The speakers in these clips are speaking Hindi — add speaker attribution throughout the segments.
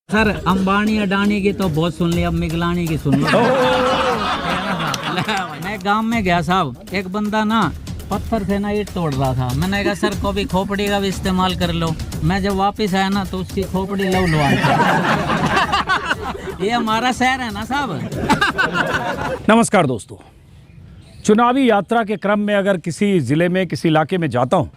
Speaker 1: सर अंबानी अडानी की तो बहुत सुन ली, अब मिगलानी की सुन लो। मैं गांव में गया साहब, एक बंदा ना पत्थर से ना ईंट तोड़ रहा था। मैंने कहा सर कभी खोपड़ी का भी इस्तेमाल कर लो। मैं जब वापस आया ना तो उसकी खोपड़ी लव लो। ये हमारा शहर है ना साहब।
Speaker 2: नमस्कार दोस्तों, चुनावी यात्रा के क्रम में अगर किसी ज़िले में किसी इलाके में जाता हूँ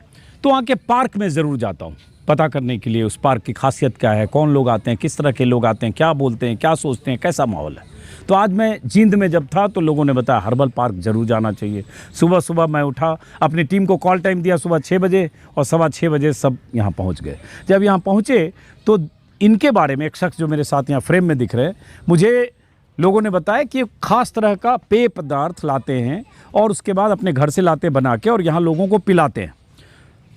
Speaker 2: तो वहाँ के पार्क में ज़रूर जाता हूँ पता करने के लिए उस पार्क की खासियत क्या है, कौन लोग आते हैं, किस तरह के लोग आते हैं, क्या बोलते हैं, क्या सोचते हैं, कैसा माहौल है। तो आज मैं जींद में जब था तो लोगों ने बताया हर्बल पार्क ज़रूर जाना चाहिए। सुबह सुबह मैं उठा, अपनी टीम को कॉल टाइम दिया सुबह 6 बजे और 6:15 बजे सब यहाँ पहुँच गए। जब यहाँ पहुँचे तो इनके बारे में एक शख्स जो मेरे साथ यहाँ फ्रेम में दिख रहे हैं, मुझे लोगों ने बताया कि खास तरह का पेय पदार्थ लाते हैं और उसके बाद अपने घर से लाते बना के और यहाँ लोगों को पिलाते हैं।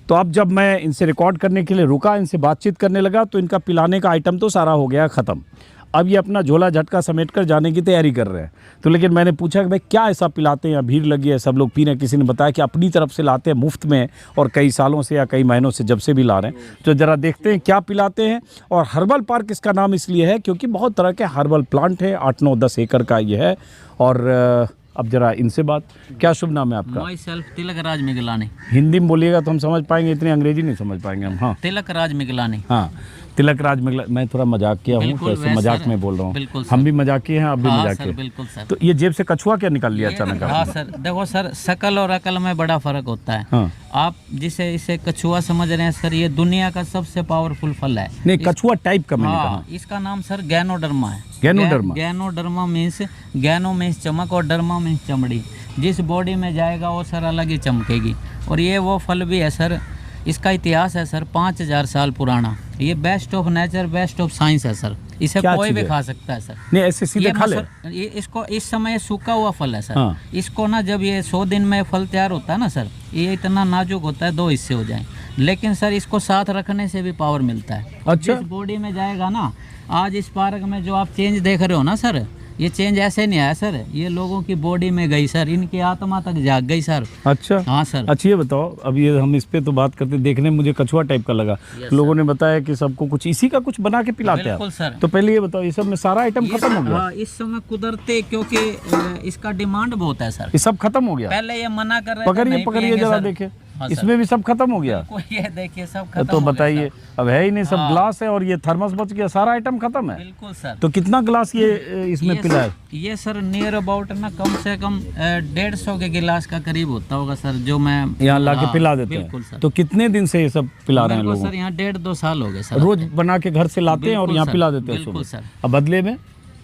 Speaker 2: तो अब जब मैं इनसे रिकॉर्ड करने के लिए रुका, इनसे बातचीत करने लगा तो इनका पिलाने का आइटम तो सारा हो गया ख़त्म। अब ये अपना झोला झटका समेट कर जाने की तैयारी कर रहे हैं। तो लेकिन मैंने पूछा कि भाई क्या ऐसा पिलाते हैं, या भीड़ लगी है, सब लोग पी रहे हैं। किसी ने बताया कि अपनी तरफ से लाते हैं मुफ्त में और कई सालों से या कई महीनों से जब से भी ला रहे हैं। तो ज़रा देखते हैं क्या पिलाते हैं। और हर्बल पार्क इसका नाम इसलिए है क्योंकि बहुत तरह के हर्बल प्लांट है, 8-9-10 एकड़ का ये है। और अब जरा इनसे बात, क्या शुभ नाम है आपका?
Speaker 1: My self Tilak Raj Miglani.
Speaker 2: हिंदी में बोलिएगा तो हम समझ पाएंगे, इतनी अंग्रेजी नहीं समझ पाएंगे हम। हाँ,
Speaker 1: तिलक राज मिगलानी।
Speaker 2: हाँ, तिलक राज मिगला। मैं थोड़ा मजाक किया हूँ, वैसे मजाक में बोल रहा हूँ। हम भी मजाकी हैं, आप भी मजाकी हैं।
Speaker 1: बिल्कुल सर।
Speaker 2: तो ये जेब से कछुआ क्या निकाल लिया अचानक?
Speaker 1: हाँ सर, देखो सर, शकल और अकल में बड़ा फर्क होता है।
Speaker 2: हाँ।
Speaker 1: आप जिसे इसे कछुआ समझ रहे हैं सर, ये दुनिया का सबसे पावरफुल फल है।
Speaker 2: नहीं, कछुआ टाइप का मैंने कहा।
Speaker 1: इसका नाम सर गैनोडर्मा है।
Speaker 2: गैनोडर्मा।
Speaker 1: गैनोडर्मा मीन्स, गैनो मीन्स चमक और डर्मा मीन्स चमड़ी। जिस बॉडी में जाएगा वो सर अलग ही चमकेगी। और ये वो फल भी है सर, इसका इतिहास है सर 5000 साल पुराना। ये best of nature, best of science है सर। इसे कोई भी खा सकता है सर।
Speaker 2: नहीं, ऐसे सीधे खा ले।
Speaker 1: ये इसको इस समय सूखा हुआ फल है सर।
Speaker 2: हाँ।
Speaker 1: इसको ना जब ये 100 दिन में फल तैयार होता है ना सर, ये इतना नाजुक होता है 2 हिस्से हो जाए। लेकिन सर इसको साथ रखने से भी पावर मिलता है।
Speaker 2: अच्छा।
Speaker 1: जिस बॉडी में जाएगा ना, आज इस पार्क में जो आप चेंज देख रहे हो ना सर, ये चेंज ऐसे नहीं आया सर, ये लोगों की बॉडी में गई सर, इनकी आत्मा तक जाग गई सर।
Speaker 2: अच्छा।
Speaker 1: हाँ सर।
Speaker 2: अच्छा, ये बताओ, अब ये हम इस पे तो बात करते, देखने में मुझे कछुआ टाइप का लगा। लोगों ने बताया कि सबको कुछ इसी का कुछ बना के पिलाते हैं।
Speaker 1: बिल्कुल सर।
Speaker 2: तो पहले ये बताओ, ये सब में सारा आइटम खत्म हो गया?
Speaker 1: हाँ, इस समय कुदरती, क्योंकि इसका डिमांड बहुत है सर।
Speaker 2: ये सब खत्म हो गया?
Speaker 1: पहले ये मना कर रहे थे,
Speaker 2: पकड़िए
Speaker 1: नहीं
Speaker 2: पकड़िए
Speaker 1: पिएंगे
Speaker 2: जरा
Speaker 1: सर।
Speaker 2: देखे।
Speaker 1: हाँ
Speaker 2: इसमें भी सब खत्म हो गया?
Speaker 1: ये देखिए सब खत्म
Speaker 2: तो
Speaker 1: हो गया
Speaker 2: बताइए,
Speaker 1: सर।
Speaker 2: अब है ही नहीं, सब ग्लास है और ये थर्मस बच गया, सारा आइटम खत्म है।
Speaker 1: बिल्कुल सर।
Speaker 2: तो कितना ग्लास ये इसमें पिला है?
Speaker 1: ये सर नियर अबाउट ना कम से कम 150 के गिलास का करीब होता होगा सर, जो मैं
Speaker 2: यहाँ ला के पिला देते
Speaker 1: बिल्कुल
Speaker 2: हैं।
Speaker 1: सर।
Speaker 2: तो कितने दिन से ये सब पिला रहे हैं लोगों
Speaker 1: सर यहाँ 1.5-2 साल हो गए सर।
Speaker 2: रोज बना के घर से लाते हैं और यहाँ पिला देते हैं?
Speaker 1: बिल्कुल
Speaker 2: सुबह।
Speaker 1: सर।
Speaker 2: अब बदले में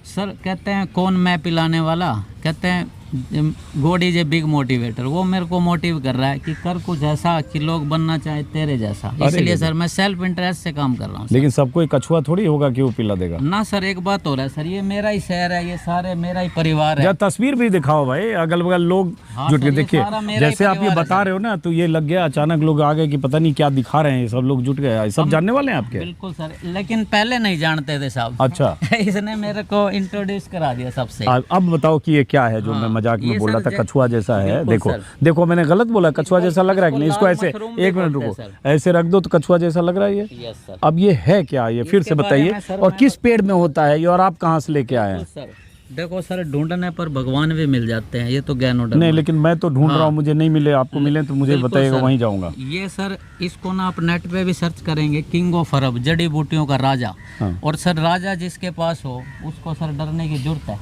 Speaker 1: सर कहते हैं कौन मैं पिलाने वाला, कहते हैं God is a big motivator. वो मेरे को मोटिव कर रहा है कि कर कुछ ऐसा कि लोग बनना चाहे तेरे जैसा। इसलिए सर मैं सेल्फ इंटरेस्ट से काम कर रहा हूँ।
Speaker 2: लेकिन सबको एक कछुआ थोड़ी होगा कि वो पिला देगा
Speaker 1: ना सर। एक बात हो रहा है सर, ये मेरा ही शहर है, ये सारे मेरा ही परिवार है।
Speaker 2: या तस्वीर भी दिखाओ भाई, अगल बगल लोग जुट के देखिए। जैसे आप ये बता रहे हो ना, तो ये लग गया अचानक लोग आ गए कि पता नहीं क्या दिखा रहे हैं, सब लोग जुट गए। सब जानने वाले हैं आपके?
Speaker 1: बिल्कुल सर, लेकिन पहले नहीं जानते थे साहब।
Speaker 2: अच्छा।
Speaker 1: इसने मेरे को इंट्रोड्यूस करा दिया सबसे।
Speaker 2: अब बताओ कि ये क्या है जो मैं मजाक में बोल रहा था, कछुआ जैसा है। देखो देखो, मैंने गलत बोला? कछुआ जैसा लग रहा है कि नहीं? इसको ऐसे, एक मिनट रुको, ऐसे रख दो तो कछुआ जैसा लग रहा है ये। अब ये है क्या, ये फिर से बताइए। और किस पेड़ में होता है ये, और आप कहाँ से लेके आए हैं?
Speaker 1: देखो सर, ढूंढने पर भगवान भी मिल जाते हैं। ये तो गैनोडर्मा
Speaker 2: नहीं, लेकिन मैं तो ढूंढ रहा हूँ, मुझे नहीं मिले। आपको मिले तो मुझे बताइएगा, वहीं जाऊंगा।
Speaker 1: ये सर, इसको ना आप नेट पे भी सर्च करेंगे, किंग ऑफ अरब, जड़ी बूटियों का राजा। और सर राजा जिसके पास हो उसको सर डरने की जरूरत है।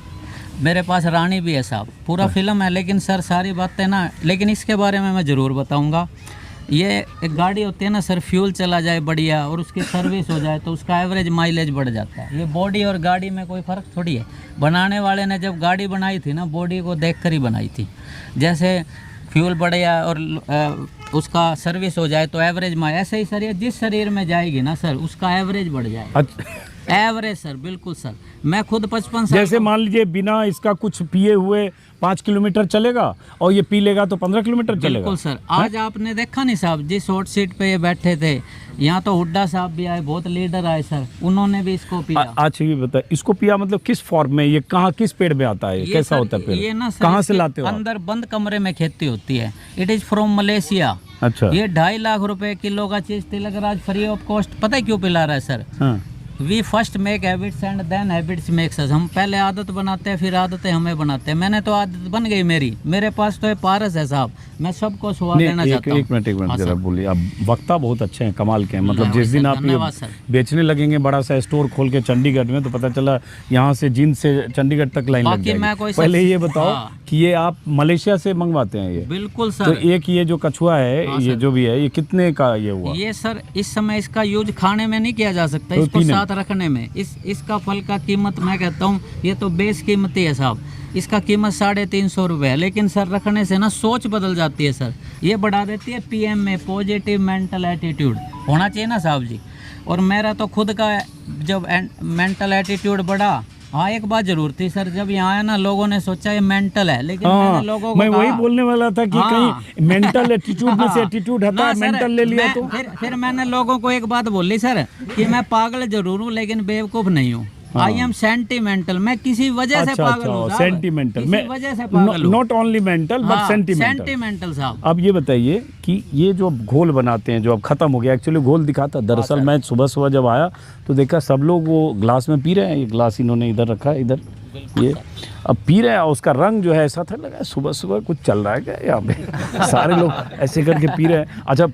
Speaker 1: मेरे पास रानी भी है साहब, पूरा फिल्म है। लेकिन सर सारी बातें ना, लेकिन इसके बारे में मैं ज़रूर बताऊंगा। ये एक गाड़ी होती है ना सर, फ्यूल चला जाए बढ़िया और उसकी सर्विस हो जाए तो उसका एवरेज माइलेज बढ़ जाता है। ये बॉडी और गाड़ी में कोई फ़र्क थोड़ी है। बनाने वाले ने जब गाड़ी बनाई थी ना, बॉडी को देखकर ही बनाई थी। जैसे फ्यूल बढ़िया और उसका सर्विस हो जाए तो एवरेज में, ऐसे ही सर ये जिस शरीर में जाएगी ना सर, उसका एवरेज बढ़ जाए। एवरेज सर, बिल्कुल सर। मैं खुद 55 साल,
Speaker 2: जैसे मान लीजिए बिना इसका कुछ पिए हुए 5 किलोमीटर चलेगा और ये पी लेगा तो 15 किलोमीटर चलेगा।
Speaker 1: बिल्कुल सर। आज आपने देखा नहीं साहब, जिस हॉट सीट पे ये बैठे थे, यहाँ तो हुड्डा साहब भी आए, बहुत लीडर आए सर, उन्होंने भी इसको पिया।
Speaker 2: अच्छा ये बताए, इसको पिया मतलब किस फॉर्म में, ये कहाँ, किस पेड़ में आता है, कैसा होता है पेड़?
Speaker 1: ये ना सर,
Speaker 2: कहाँ से लाते हो?
Speaker 1: अंदर बंद कमरे में खेती होती है। It is from Malaysia.
Speaker 2: अच्छा।
Speaker 1: ये 2.5 लाख रुपए किलो का चीज Tilak Raj free of cost. पता है क्यों पिला रहा है सर?
Speaker 2: हाँ।
Speaker 1: We first make habits and then habits makes us. हम पहले आदत बनाते हैं, फिर आदतें हमें बनाते हैं। मैंने तो आदत बन गई मेरी, मेरे पास तो ये पारस है साहब, मैं सबको सुहा देना चाहता हूँ।
Speaker 2: एक मिनट जरा बोलिए। अब वक्ता बहुत अच्छे हैं, कमाल के हैं। मतलब जिस दिन आप
Speaker 1: धन्यवाद सर।
Speaker 2: बेचने लगेंगे बड़ा सा स्टोर खोल के चंडीगढ़ में, तो पता चला यहाँ से जींद से चंडीगढ़ तक लाइन लग
Speaker 1: बाकी मैं कोई
Speaker 2: जाएगी। पहले ये बताओ
Speaker 1: हाँ।
Speaker 2: कि ये आप मलेशिया से मंगवाते हैं ये?
Speaker 1: बिल्कुल
Speaker 2: तो
Speaker 1: सर।
Speaker 2: एक ये जो कछुआ है,
Speaker 1: हाँ
Speaker 2: ये
Speaker 1: सर।
Speaker 2: जो भी है, ये कितने का ये हुआ?
Speaker 1: ये सर इस समय इसका यूज खाने में नहीं किया जा सकता,
Speaker 2: तो
Speaker 1: इसको
Speaker 2: पीने
Speaker 1: साथ रखने में। इसका फल का कीमत मैं कहता हूँ ये तो बेस कीमती है साहब। इसका कीमत 350 रुपये है, लेकिन सर रखने से ना सोच बदल जाती है सर। ये बढ़ा देती है पीएम में, पॉजिटिव मेंटल एटीट्यूड होना चाहिए ना साहब जी। और मेरा तो खुद का जब मेंटल एटीट्यूड बढ़ा, हाँ एक बात जरूर थी सर, जब यहाँ आया ना लोगों ने सोचा ये मेंटल है, लेकिन मैंने लोगों को
Speaker 2: मैं वही
Speaker 1: कहा,
Speaker 2: बोलने वाला था कि
Speaker 1: हाँ।
Speaker 2: कहीं मेंटल एटीट्यूड में से एटीट्यूड हटा,
Speaker 1: ना सर,
Speaker 2: मेंटल ले लिया
Speaker 1: मैं-
Speaker 2: तो
Speaker 1: फिर मैंने लोगों को एक बात बोली सर कि मैं पागल जरूर हूँ लेकिन बेवकूफ नहीं हूँ। आई एम सेंटिमेंटल, मैं किसी वजह से पागल हूँ साहब।
Speaker 2: सेंटिमेंटल,
Speaker 1: किसी वजह से पागल हूँ।
Speaker 2: Not only mental but sentimental.
Speaker 1: Sentimental साहब।
Speaker 2: अब ये बताइए कि ये जो अब घोल बनाते हैं, जो अब खत्म हो गया, एक्चुअली घोल दिखाता। दरअसल मैं सुबह सुबह जब आया तो देखा सब लोग वो ग्लास में पी रहे हैं। ये ग्लास इन्होंने इधर रखा है, इधर ये अब पी रहे हैं। और उसका रंग जो है ऐसा था, लगा सुबह सुबह कुछ चल रहा है क्या यहाँ पे। सारे लोग ऐसे करके पी रहे हैं। अच्छा,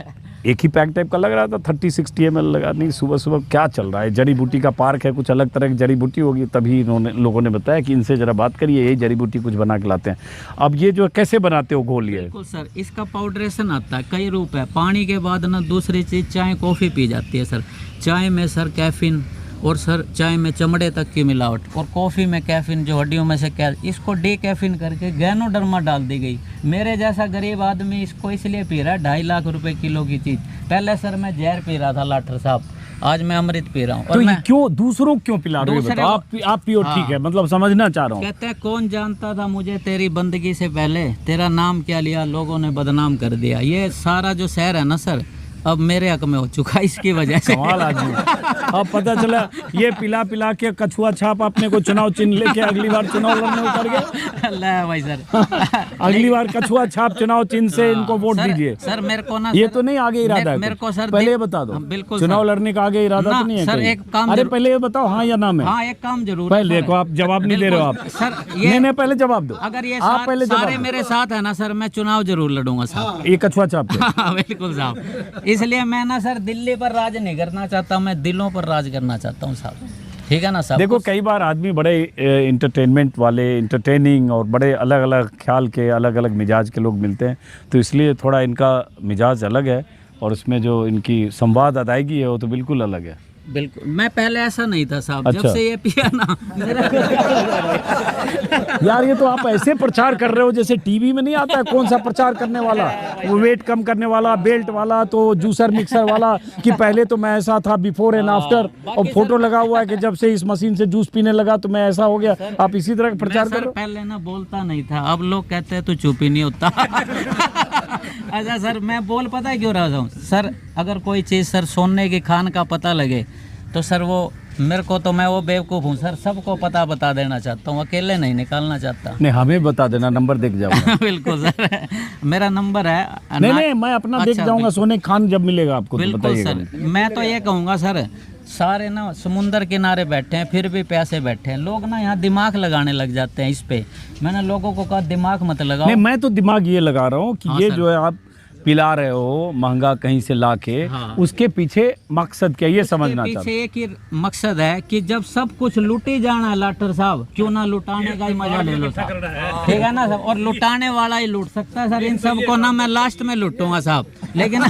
Speaker 2: एक ही पैक टाइप का लग रहा था, 30-60 ml लगा। नहीं, सुबह सुबह क्या चल रहा है? जड़ी बूटी का पार्क है, कुछ अलग तरह की जड़ी बूटी होगी। तभी लोगों ने बताया कि इनसे जरा बात करिए, यही जड़ी बूटी कुछ बना के लाते हैं। अब ये जो कैसे बनाते हो घोल? ये
Speaker 1: बिल्कुल सर, इसका पाउडरेशन आता है, कई रूप है। पानी के बाद ना दूसरी चीज़ चाय कॉफ़ी पी जाती है सर। चाय में सर कैफीन, और सर चाय में चमड़े तक की मिलावट, और कॉफ़ी में कैफीन जो हड्डियों में से इसको डीकैफीन करके गैनोडर्मा डाल दी गई। मेरे जैसा गरीब आदमी इसको इसलिए पी रहा है, 2.5 लाख रुपए किलो की चीज़। पहले सर मैं जहर पी रहा था लाठर साहब, आज मैं अमृत पी रहा हूँ।
Speaker 2: तो ये क्यों दूसरों क्यों पिला रहे हो? बताओ। आप पियो, ठीक है, मतलब समझना चाह रहा हूँ।
Speaker 1: कहते हैं कौन जानता था मुझे तेरी बंदगी से पहले, तेरा नाम क्या लिया लोगों ने बदनाम कर दिया। ये सारा जो शहर है ना सर, अब मेरे हक में हो चुका इसकी वजह से।
Speaker 2: कमाल आदमी। अब पता चला ये पिला पिला के कछुआ छाप अपने को चुनाव चिन्ह लेके अगली बार चुनाव लड़ने उतर गए।
Speaker 1: अल्लाह भाई सर।
Speaker 2: अगली बार कछुआ छाप चुनाव चिन्ह से इनको वोट दीजिए।
Speaker 1: सर मेरे को ना,
Speaker 2: ये तो नहीं आगे इरादा है?
Speaker 1: मेरे को सर
Speaker 2: पहले ये बता दो।
Speaker 1: बिल्कुल
Speaker 2: चुनाव लड़ने का आगे इरादा तो नहीं है
Speaker 1: सर?
Speaker 2: कहीं?
Speaker 1: एक काम
Speaker 2: अरे पहले ये बताओ हाँ या ना में।
Speaker 1: हाँ एक काम जरूर।
Speaker 2: पहले देखो, आप जवाब नहीं दे रहे हो आप
Speaker 1: सर।
Speaker 2: नहीं, पहले जवाब दो।
Speaker 1: अगर ये
Speaker 2: आप पहले
Speaker 1: सारे मेरे साथ है ना सर, मैं चुनाव जरूर लड़ूंगा साहब।
Speaker 2: ये कछुआ छाप पे।
Speaker 1: बिल्कुल साहब। इसलिए मैं ना सर दिल्ली पर राज नहीं करना चाहता, मैं दिलों पर राज करना चाहता हूँ साहब। ठीक है ना साहब?
Speaker 2: देखो कई बार आदमी बड़े इंटरटेनमेंट वाले, इंटरटेनिंग और बड़े अलग अलग ख्याल के, अलग अलग मिजाज के लोग मिलते हैं, तो इसलिए थोड़ा इनका मिजाज अलग है और उसमें जो इनकी संवाद अदायगी है वो तो बिल्कुल अलग है।
Speaker 1: बिल्कुल, मैं पहले ऐसा नहीं था साहब।
Speaker 2: अच्छा।
Speaker 1: जब से ये पिया ना
Speaker 2: यार ये तो आप ऐसे प्रचार कर रहे हो जैसे टीवी में नहीं आता है कौन सा प्रचार करने वाला, वो वेट कम करने वाला, बेल्ट वाला, तो जूसर मिक्सर वाला, कि पहले तो मैं ऐसा था बिफोर एंड आफ्टर, और फोटो लगा हुआ है कि जब से इस मशीन से जूस पीने लगा तो मैं ऐसा हो गया। आप इसी तरह का प्रचार कर रहे हो।
Speaker 1: पहले ना बोलता नहीं था, अब लोग कहते हैं तू चुप ही नहीं होता। अच्छा सर, मैं बोल पता है क्यों रहा हूँ सर? अगर कोई चीज़ सर सोने की खान का पता लगे तो सर वो मेरे को, तो मैं वो बेवकूफ़ हूँ सर, सबको पता बता देना चाहता हूँ, अकेले नहीं निकालना चाहता।
Speaker 2: नहीं, हमें बता देना, नंबर देख जाऊंगा।
Speaker 1: बिल्कुल सर, मेरा नंबर है।
Speaker 2: नहीं मैं अपना देख जाऊंगा, सोने खान जब मिलेगा आपको तो
Speaker 1: बिल्कुल
Speaker 2: बताइएगा।
Speaker 1: सर, मैं तो ये कहूँगा सर, सारे ना समुंदर किनारे बैठे हैं फिर भी प्यासे बैठे हैं। लोग ना यहाँ दिमाग लगाने लग जाते हैं इस पे। मैंने लोगों को कहा दिमाग मत लगाओ।
Speaker 2: नहीं, मैं तो दिमाग ये लगा रहा हूँ कि
Speaker 1: हाँ
Speaker 2: ये
Speaker 1: सर।
Speaker 2: जो है आप पिला रहे हो महंगा कहीं से लाके,
Speaker 1: हाँ।
Speaker 2: उसके पीछे मकसद क्या, ये समझना
Speaker 1: पीछे
Speaker 2: चाहता हूँ।
Speaker 1: एक ही मकसद है कि जब सब कुछ लुटी जाना है लाटर साहब, क्यों ना लुटाने का ही मजा ले लो साहब। ठीक है ना साहब? और लुटाने वाला ही लूट सकता है सर। इन सबको ना मैं लास्ट में लूटूंगा साहब, लेकिन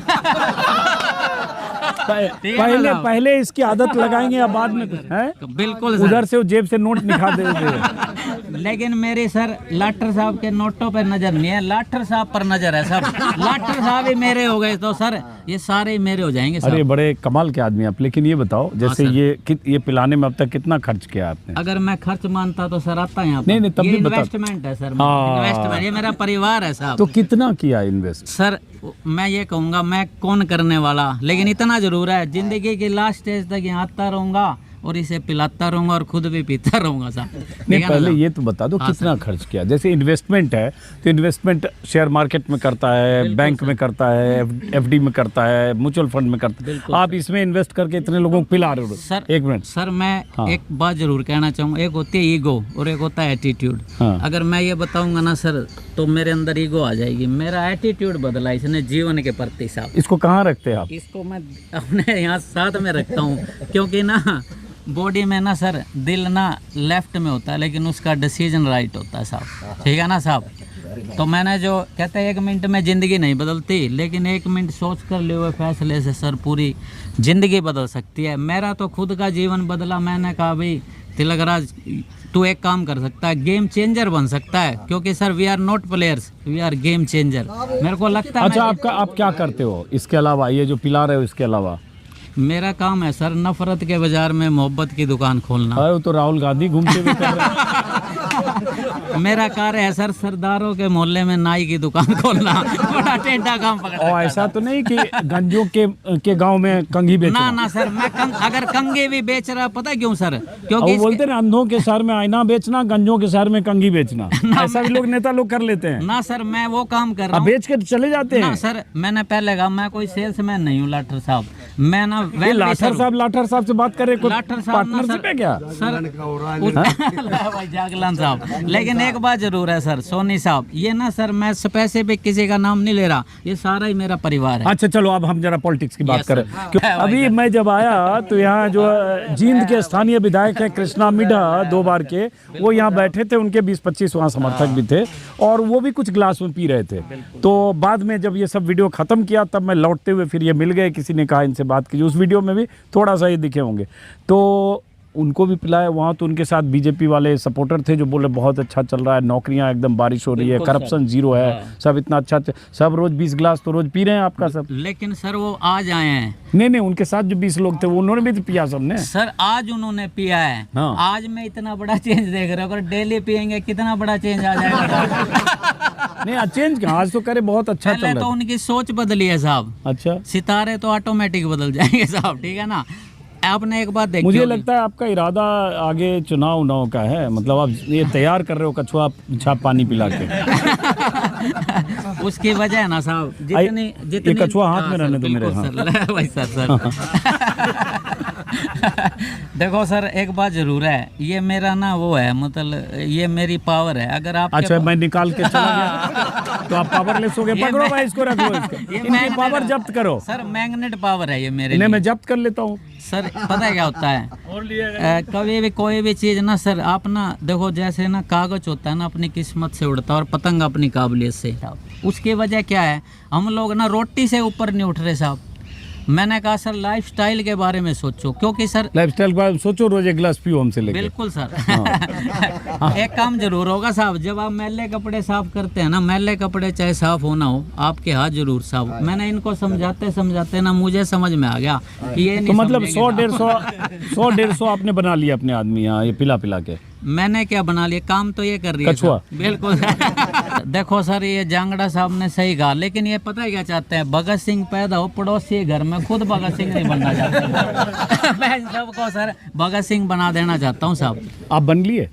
Speaker 2: पहले इसकी आदत लगाएंगे या बाद में कुछ है?
Speaker 1: बिल्कुल
Speaker 2: उधर से वो जेब से नोट निकाल देंगे।
Speaker 1: लेकिन मेरी सर लाटर साहब के नोटों पर नजर नहीं है, लाटर साहब पर नजर है सब। लाटर साहब ही मेरे हो गए तो सर ये सारे ही मेरे हो जाएंगे साहब।
Speaker 2: अरे बड़े कमाल के आदमी आप। लेकिन ये बताओ, जैसे ये पिलाने में अब तक कितना खर्च किया आपने?
Speaker 1: अगर मैं खर्च मानता तो सर आता यहाँ पर।
Speaker 2: नहीं, तब भी बता।
Speaker 1: इन्वेस्टमेंट है सर, इन्वेस्टमेंट, ये मेरा परिवार है साहब।
Speaker 2: तो कितना किया इन्वेस्ट?
Speaker 1: सर मैं ये कहूँगा, मैं कौन करने वाला, लेकिन इतना जरूर है जिंदगी की लास्ट स्टेज तक यहाँ आता रहूँगा और इसे पिलाता रहूँगा और खुद भी पीता रहूँगा साहब।
Speaker 2: नहीं, पहले ये तो बता दो कितना खर्च किया। जैसे इन्वेस्टमेंट है तो इन्वेस्टमेंट शेयर मार्केट में करता है, बैंक में करता है, एफडी में करता है, म्यूचुअल फंड में करता है, आप इसमें इन्वेस्ट करके इतने लोगों को पिला रहे हो
Speaker 1: सर।
Speaker 2: एक मिनट
Speaker 1: सर मैं एक बात जरूर कहना चाहूँगा, एक होती है ईगो और एक होता है एटीट्यूड। अगर मैं ये बताऊंगा ना सर तो मेरे अंदर ईगो आ जाएगी। मेरा एटीट्यूड बदला इसने जीवन के प्रति साहब।
Speaker 2: इसको कहाँ रखते हैं आप?
Speaker 1: इसको मैं अपने यहाँ साथ में रखता हूँ, क्योंकि ना बॉडी में ना सर दिल ना लेफ्ट में होता है लेकिन उसका डिसीजन राइट होता है साहब, ठीक है ना साहब। तो मैंने जो कहते हैं 1 मिनट में ज़िंदगी नहीं बदलती, लेकिन 1 मिनट सोच कर लिए हुए फैसले से सर पूरी ज़िंदगी बदल सकती है। मेरा तो खुद का जीवन बदला। मैंने कहा भाई तिलकराज तू एक काम कर सकता है, गेम चेंजर बन सकता है, क्योंकि sir we are not players, we are game changer. मेरे को लगता है
Speaker 2: अच्छा आप क्या करते हो इसके अलावा, ये जो पिला रहे हो इसके अलावा?
Speaker 1: मेरा काम है सर नफरत के बाजार में मोहब्बत की दुकान खोलना।
Speaker 2: अरे तो राहुल गांधी घूमते हुए कर रहे हैं।
Speaker 1: मेरा कार्य है सर सरदारों के मोहल्ले में नाई की दुकान खोलना। बड़ा टेढ़ा काम पकड़ा।
Speaker 2: और ऐसा तो नहीं कि गंजों के गांव में कंघी बेचना?
Speaker 1: ना सर मैं अगर कंघी भी बेच रहा, पता क्यों सर? क्योंकि
Speaker 2: वो बोलते ना अंधों के शहर में आईना बेचना, गंजों के शहर में कंघी बेचना। ऐसा भी लोग नेता लोग कर लेते हैं
Speaker 1: ना सर। मैं वो काम कर रहा हूँ,
Speaker 2: बेच के चले जाते हैं।
Speaker 1: सर मैंने पहले कहा मैं कोई सेल्समैन नहीं हूँ लाठर साहब। मैं ना
Speaker 2: लाठर साहब से बात करे,
Speaker 1: लाठर साहब
Speaker 2: पार्टनरशिप है क्या
Speaker 1: सर? भाई जागलान साहब, लेकिन एक बात जरूर है सर सोनी साहब, ये ना सर मैं स्पेसिफिक किसी का नाम नहीं ले रहा, ये सारा ही मेरा परिवार है।
Speaker 2: अच्छा चलो अब हम जरा पॉलिटिक्स की बात करें। अभी मैं जब आया तो यहाँ जो जींद के स्थानीय विधायक है कृष्णा मिड्ढा 2 बार के, वो यहाँ बैठे थे, उनके 20-25 वहाँ समर्थक भी थे और वो भी कुछ ग्लास में पी रहे थे। तो बाद में जब ये सब वीडियो खत्म किया तब मैं लौटते हुए फिर ये मिल गए, किसी ने कहा इनसे बात कीजिए। उस वीडियो में भी थोड़ा सा ये दिखे होंगे, तो उनको भी पिलाया। वहाँ तो उनके साथ बीजेपी वाले सपोर्टर थे जो बोले बहुत अच्छा चल रहा है, नौकरियां एकदम बारिश हो रही है, करप्शन जीरो है, सब इतना अच्छा, सब रोज 20 गिलास तो रोज पी रहे हैं आपका सब।
Speaker 1: लेकिन सर वो आज आए हैं।
Speaker 2: नहीं उनके साथ जो 20 लोग थे वो उन्होंने भी तो पिया सबने।
Speaker 1: सर आज उन्होंने पिया है। हाँ। आज मैं इतना बड़ा चेंज देख रहा हूँ, अगर डेली पियेंगे कितना बड़ा चेंज आ जाएगा।
Speaker 2: नहीं चेंज आज तो करे बहुत अच्छा चल रहा है।
Speaker 1: तो उनकी सोच बदली है साहब।
Speaker 2: अच्छा
Speaker 1: सितारे तो ऑटोमेटिक बदल जाएंगे साहब, ठीक है ना। आपने एक बात देखी,
Speaker 2: मुझे लगता है आपका इरादा आगे चुनाव का है, मतलब आप ये तैयार कर रहे हो कछुआ छाप पानी पिला के।
Speaker 1: उसकी वजह है ना साहब, जितनी
Speaker 2: कछुआ हाथ में रहने दो मेरे।
Speaker 1: भाई सर देखो सर एक बात जरूर है, ये मेरा ना वो है, मतलब ये मेरी पावर है। अगर आप
Speaker 2: अच्छा मैं निकाल के चला गया तो आप पावरलेस हो गए। पकड़ो भाई इसको, रख लो इसको, इनकी पावर जब्त करो।
Speaker 1: सर मैग्नेट पावर है ये मेरे
Speaker 2: लिए। मैं जब्त कर लेता हूँ
Speaker 1: सर। पता है क्या होता है, कभी भी कोई भी चीज़ ना सर, आप ना देखो जैसे ना कागज होता है ना अपनी किस्मत से उड़ता है और पतंग अपनी काबिलियत से। उसकी वजह क्या है, हम लोग ना रोटी से ऊपर नहीं उठ रहे साहब। मैंने कहा सर लाइफस्टाइल के बारे में सोचो, क्योंकि सर
Speaker 2: लाइफस्टाइल के बारे में सोचो, रोज 1 गिलास पियो हमसे लेके।
Speaker 1: बिल्कुल सर। एक काम जरूर होगा साहब, जब आप मैले कपड़े साफ करते हैं ना, मैले कपड़े चाहे साफ होना हो, आपके हाथ जरूर साफ। मैंने इनको समझाते ना मुझे समझ में आ गया कि ये नहीं।
Speaker 2: तो मतलब 100-150 आपने बना लिया अपने आदमी यहाँ ये पिला के।
Speaker 1: मैंने क्या बना लिया, काम तो ये कर रही है
Speaker 2: कछुआ।
Speaker 1: बिल्कुल। देखो सर ये जांगड़ा साहब ने सही कहा, लेकिन ये पता है क्या चाहते हैं, भगत सिंह पैदा हो पड़ोसी घर में, खुद भगत सिंह नहीं बनना चाहता। मैं सबको सर भगत सिंह बना देना चाहता हूँ साहब।
Speaker 2: आप बन लिए?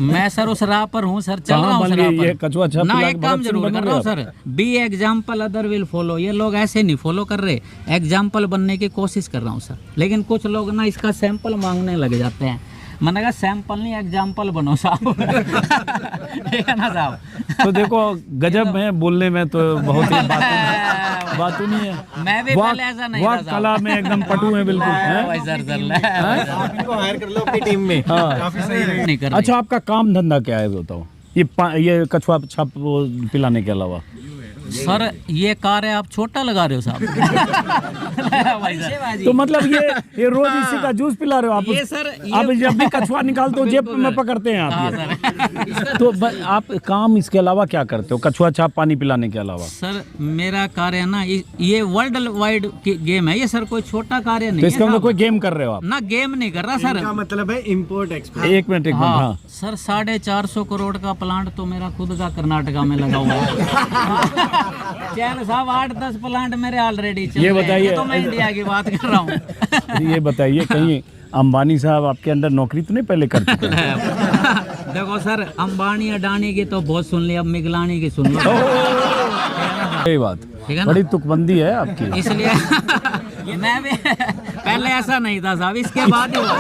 Speaker 1: मैं सर उस राह पर हूँ सर, चल रहा हूँ सर।
Speaker 2: ये कछुआ छाप
Speaker 1: ना एक काम जरूर कर रहा हूँ sir, be example other will follow. ये लोग ऐसे नहीं फॉलो कर रहे, एग्जाम्पल बनने की कोशिश कर रहा हूँ सर। लेकिन कुछ लोग ना इसका सैंपल मांगने लग जाते हैं। मैंने कहा सैंपल नहीं एग्जाम्पल बनो साहब। ठीक है ना साहब।
Speaker 2: तो देखो गजब है बोलने में, तो बहुत ही बात नहीं है।
Speaker 1: मैं भी पहले ऐसा नहीं था साहब।
Speaker 2: कला में एकदम पटू है बिल्कुल।
Speaker 1: भाई सर
Speaker 3: इनको हायर कर लो अपनी टीम में, काफी सही रहेगा।
Speaker 2: अच्छा आपका काम धंधा क्या है बताओ, ये कछुआ छाप पिलाने के अलावा?
Speaker 1: सर ये कार्य आप छोटा लगा रहे हो साहब।
Speaker 2: तो मतलब ये रोज इसी का जूस पिला रहे हो आप?
Speaker 1: ये सर
Speaker 2: आप जब भी कछुआ निकालते हो जेब में पकड़ते हैं आप। तो आप काम इसके अलावा क्या करते हो, कछुआ छाप पानी पिलाने के अलावा?
Speaker 1: सर मेरा कार्य ना ये वर्ल्ड वाइड गेम है ये सर, कोई छोटा कार्य नहीं है।
Speaker 2: इसका मतलब कोई गेम कर रहे हो आप?
Speaker 1: ना गेम नहीं कर रहा सर,
Speaker 3: मतलब है इम्पोर्ट एक्सपोर्ट।
Speaker 2: एक मिनट हाँ
Speaker 1: सर 450 करोड़ का प्लांट तो मेरा खुद का कर्नाटका में लगा हुआ है। चैन साहब 8-10 प्लांट मेरे ऑलरेडी चल रहे हैं।
Speaker 2: बताइए,
Speaker 1: तो मैं इंडिया की बात कर रहा हूँ।
Speaker 2: ये बताइए कहीं अंबानी साहब आपके अंडर नौकरी तो नहीं पहले कर चुके हैं?
Speaker 1: देखो सर, अंबानी अडानी की तो बहुत सुन ली, अब मिगलानी की सुन लो।
Speaker 2: सही बात,
Speaker 1: ठीक है ना?
Speaker 2: बड़ी तुकबंदी है आपकी।
Speaker 1: इसलिए मैं भी पहले ऐसा नहीं था साहब, इसके बाद ही हुआ।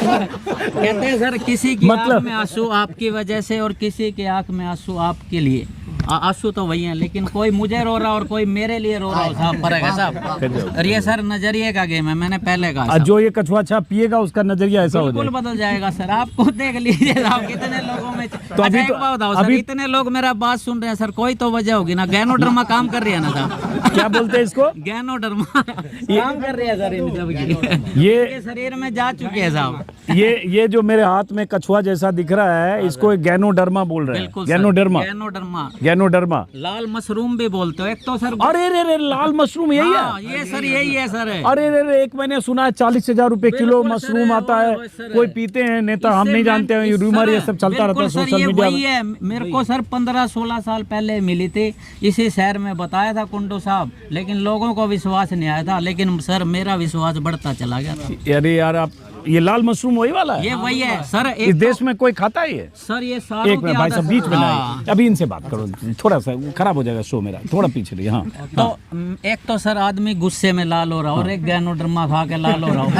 Speaker 1: कहते हैं सर, किसी की
Speaker 2: मतलब-
Speaker 1: आंख में आंसू आपकी वजह से और किसी की आंख में आंसू आपके लिए। आंसू तो वही है, लेकिन कोई मुझे रो रहा और कोई मेरे लिए रो रहा हो साहब, फर्क है साहब। और ये सर नजरिए का गेम है, मैंने पहले कहा साहब।
Speaker 2: जो ये कछुआ छाप पिएगा उसका नजरिया ऐसा हो
Speaker 1: बिल्कुल
Speaker 2: जाएगा।
Speaker 1: बदल जाएगा सर, आपको देख लीजिए साहब कितने लोगों में।
Speaker 2: तो
Speaker 1: अच्छा, एक बात बताओ सर, इतने लोग मेरा बात सुन रहे हैं सर, कोई तो वजह होगी ना। गैनोडर्मा काम कर रही है ना साहब।
Speaker 2: क्या बोलते हैं इसको?
Speaker 1: गैनोडर्मा काम कर रही है सर इन सब की।
Speaker 2: ये
Speaker 1: शरीर में जा चुके हैं साहब।
Speaker 2: ये जो मेरे हाथ में कछुआ जैसा दिख रहा है, इसको एक गैनोडर्मा बोल रहे हैं।
Speaker 1: बिल्कुल सर,
Speaker 2: गैनोडर्मा,
Speaker 1: गैनोडर्मा।
Speaker 2: गैनोडर्मा।
Speaker 1: लाल मशरूम भी बोलते हो एक तो सर।
Speaker 2: अरे रे रे, लाल मशरूम यही
Speaker 1: हाँ,
Speaker 2: है?
Speaker 1: ये सर यही है सर।
Speaker 2: अरे रे रे, एक मैंने सुना है 40,000 रुपए किलो
Speaker 1: बिल्कुल
Speaker 2: मशरूम
Speaker 1: सर,
Speaker 2: आता है।
Speaker 1: वो सर।
Speaker 2: कोई पीते हैं नेता, हम नहीं जानते हैं, ये रूमर ये सब चलता रहता है सोशल मीडिया
Speaker 1: वही
Speaker 2: में।
Speaker 1: है, मेरे को सर 15-16 साल पहले मिली थी, इसी शहर में बताया था कुंडू साहब, लेकिन लोगों को विश्वास नहीं आया था। लेकिन सर मेरा विश्वास बढ़ता चला गया।
Speaker 2: अरे यार, आप ये लाल मशरूम वही वाला है?
Speaker 1: ये वही है सर।
Speaker 2: इस देश में कोई खाता है ये?
Speaker 1: सर ये सालों
Speaker 2: एक मिनट
Speaker 1: की
Speaker 2: भाई साहब,
Speaker 1: आदत-
Speaker 2: बीच में ना
Speaker 1: हाँ।
Speaker 2: आइए। अभी इनसे बात करो, थोड़ा सा खराब हो जाएगा शो मेरा, थोड़ा पीछे रहिए। हाँ,
Speaker 1: तो एक तो सर आदमी गुस्से में लाल हो रहा और एक गैनोडर्मा खा के लाल हो रहा हो।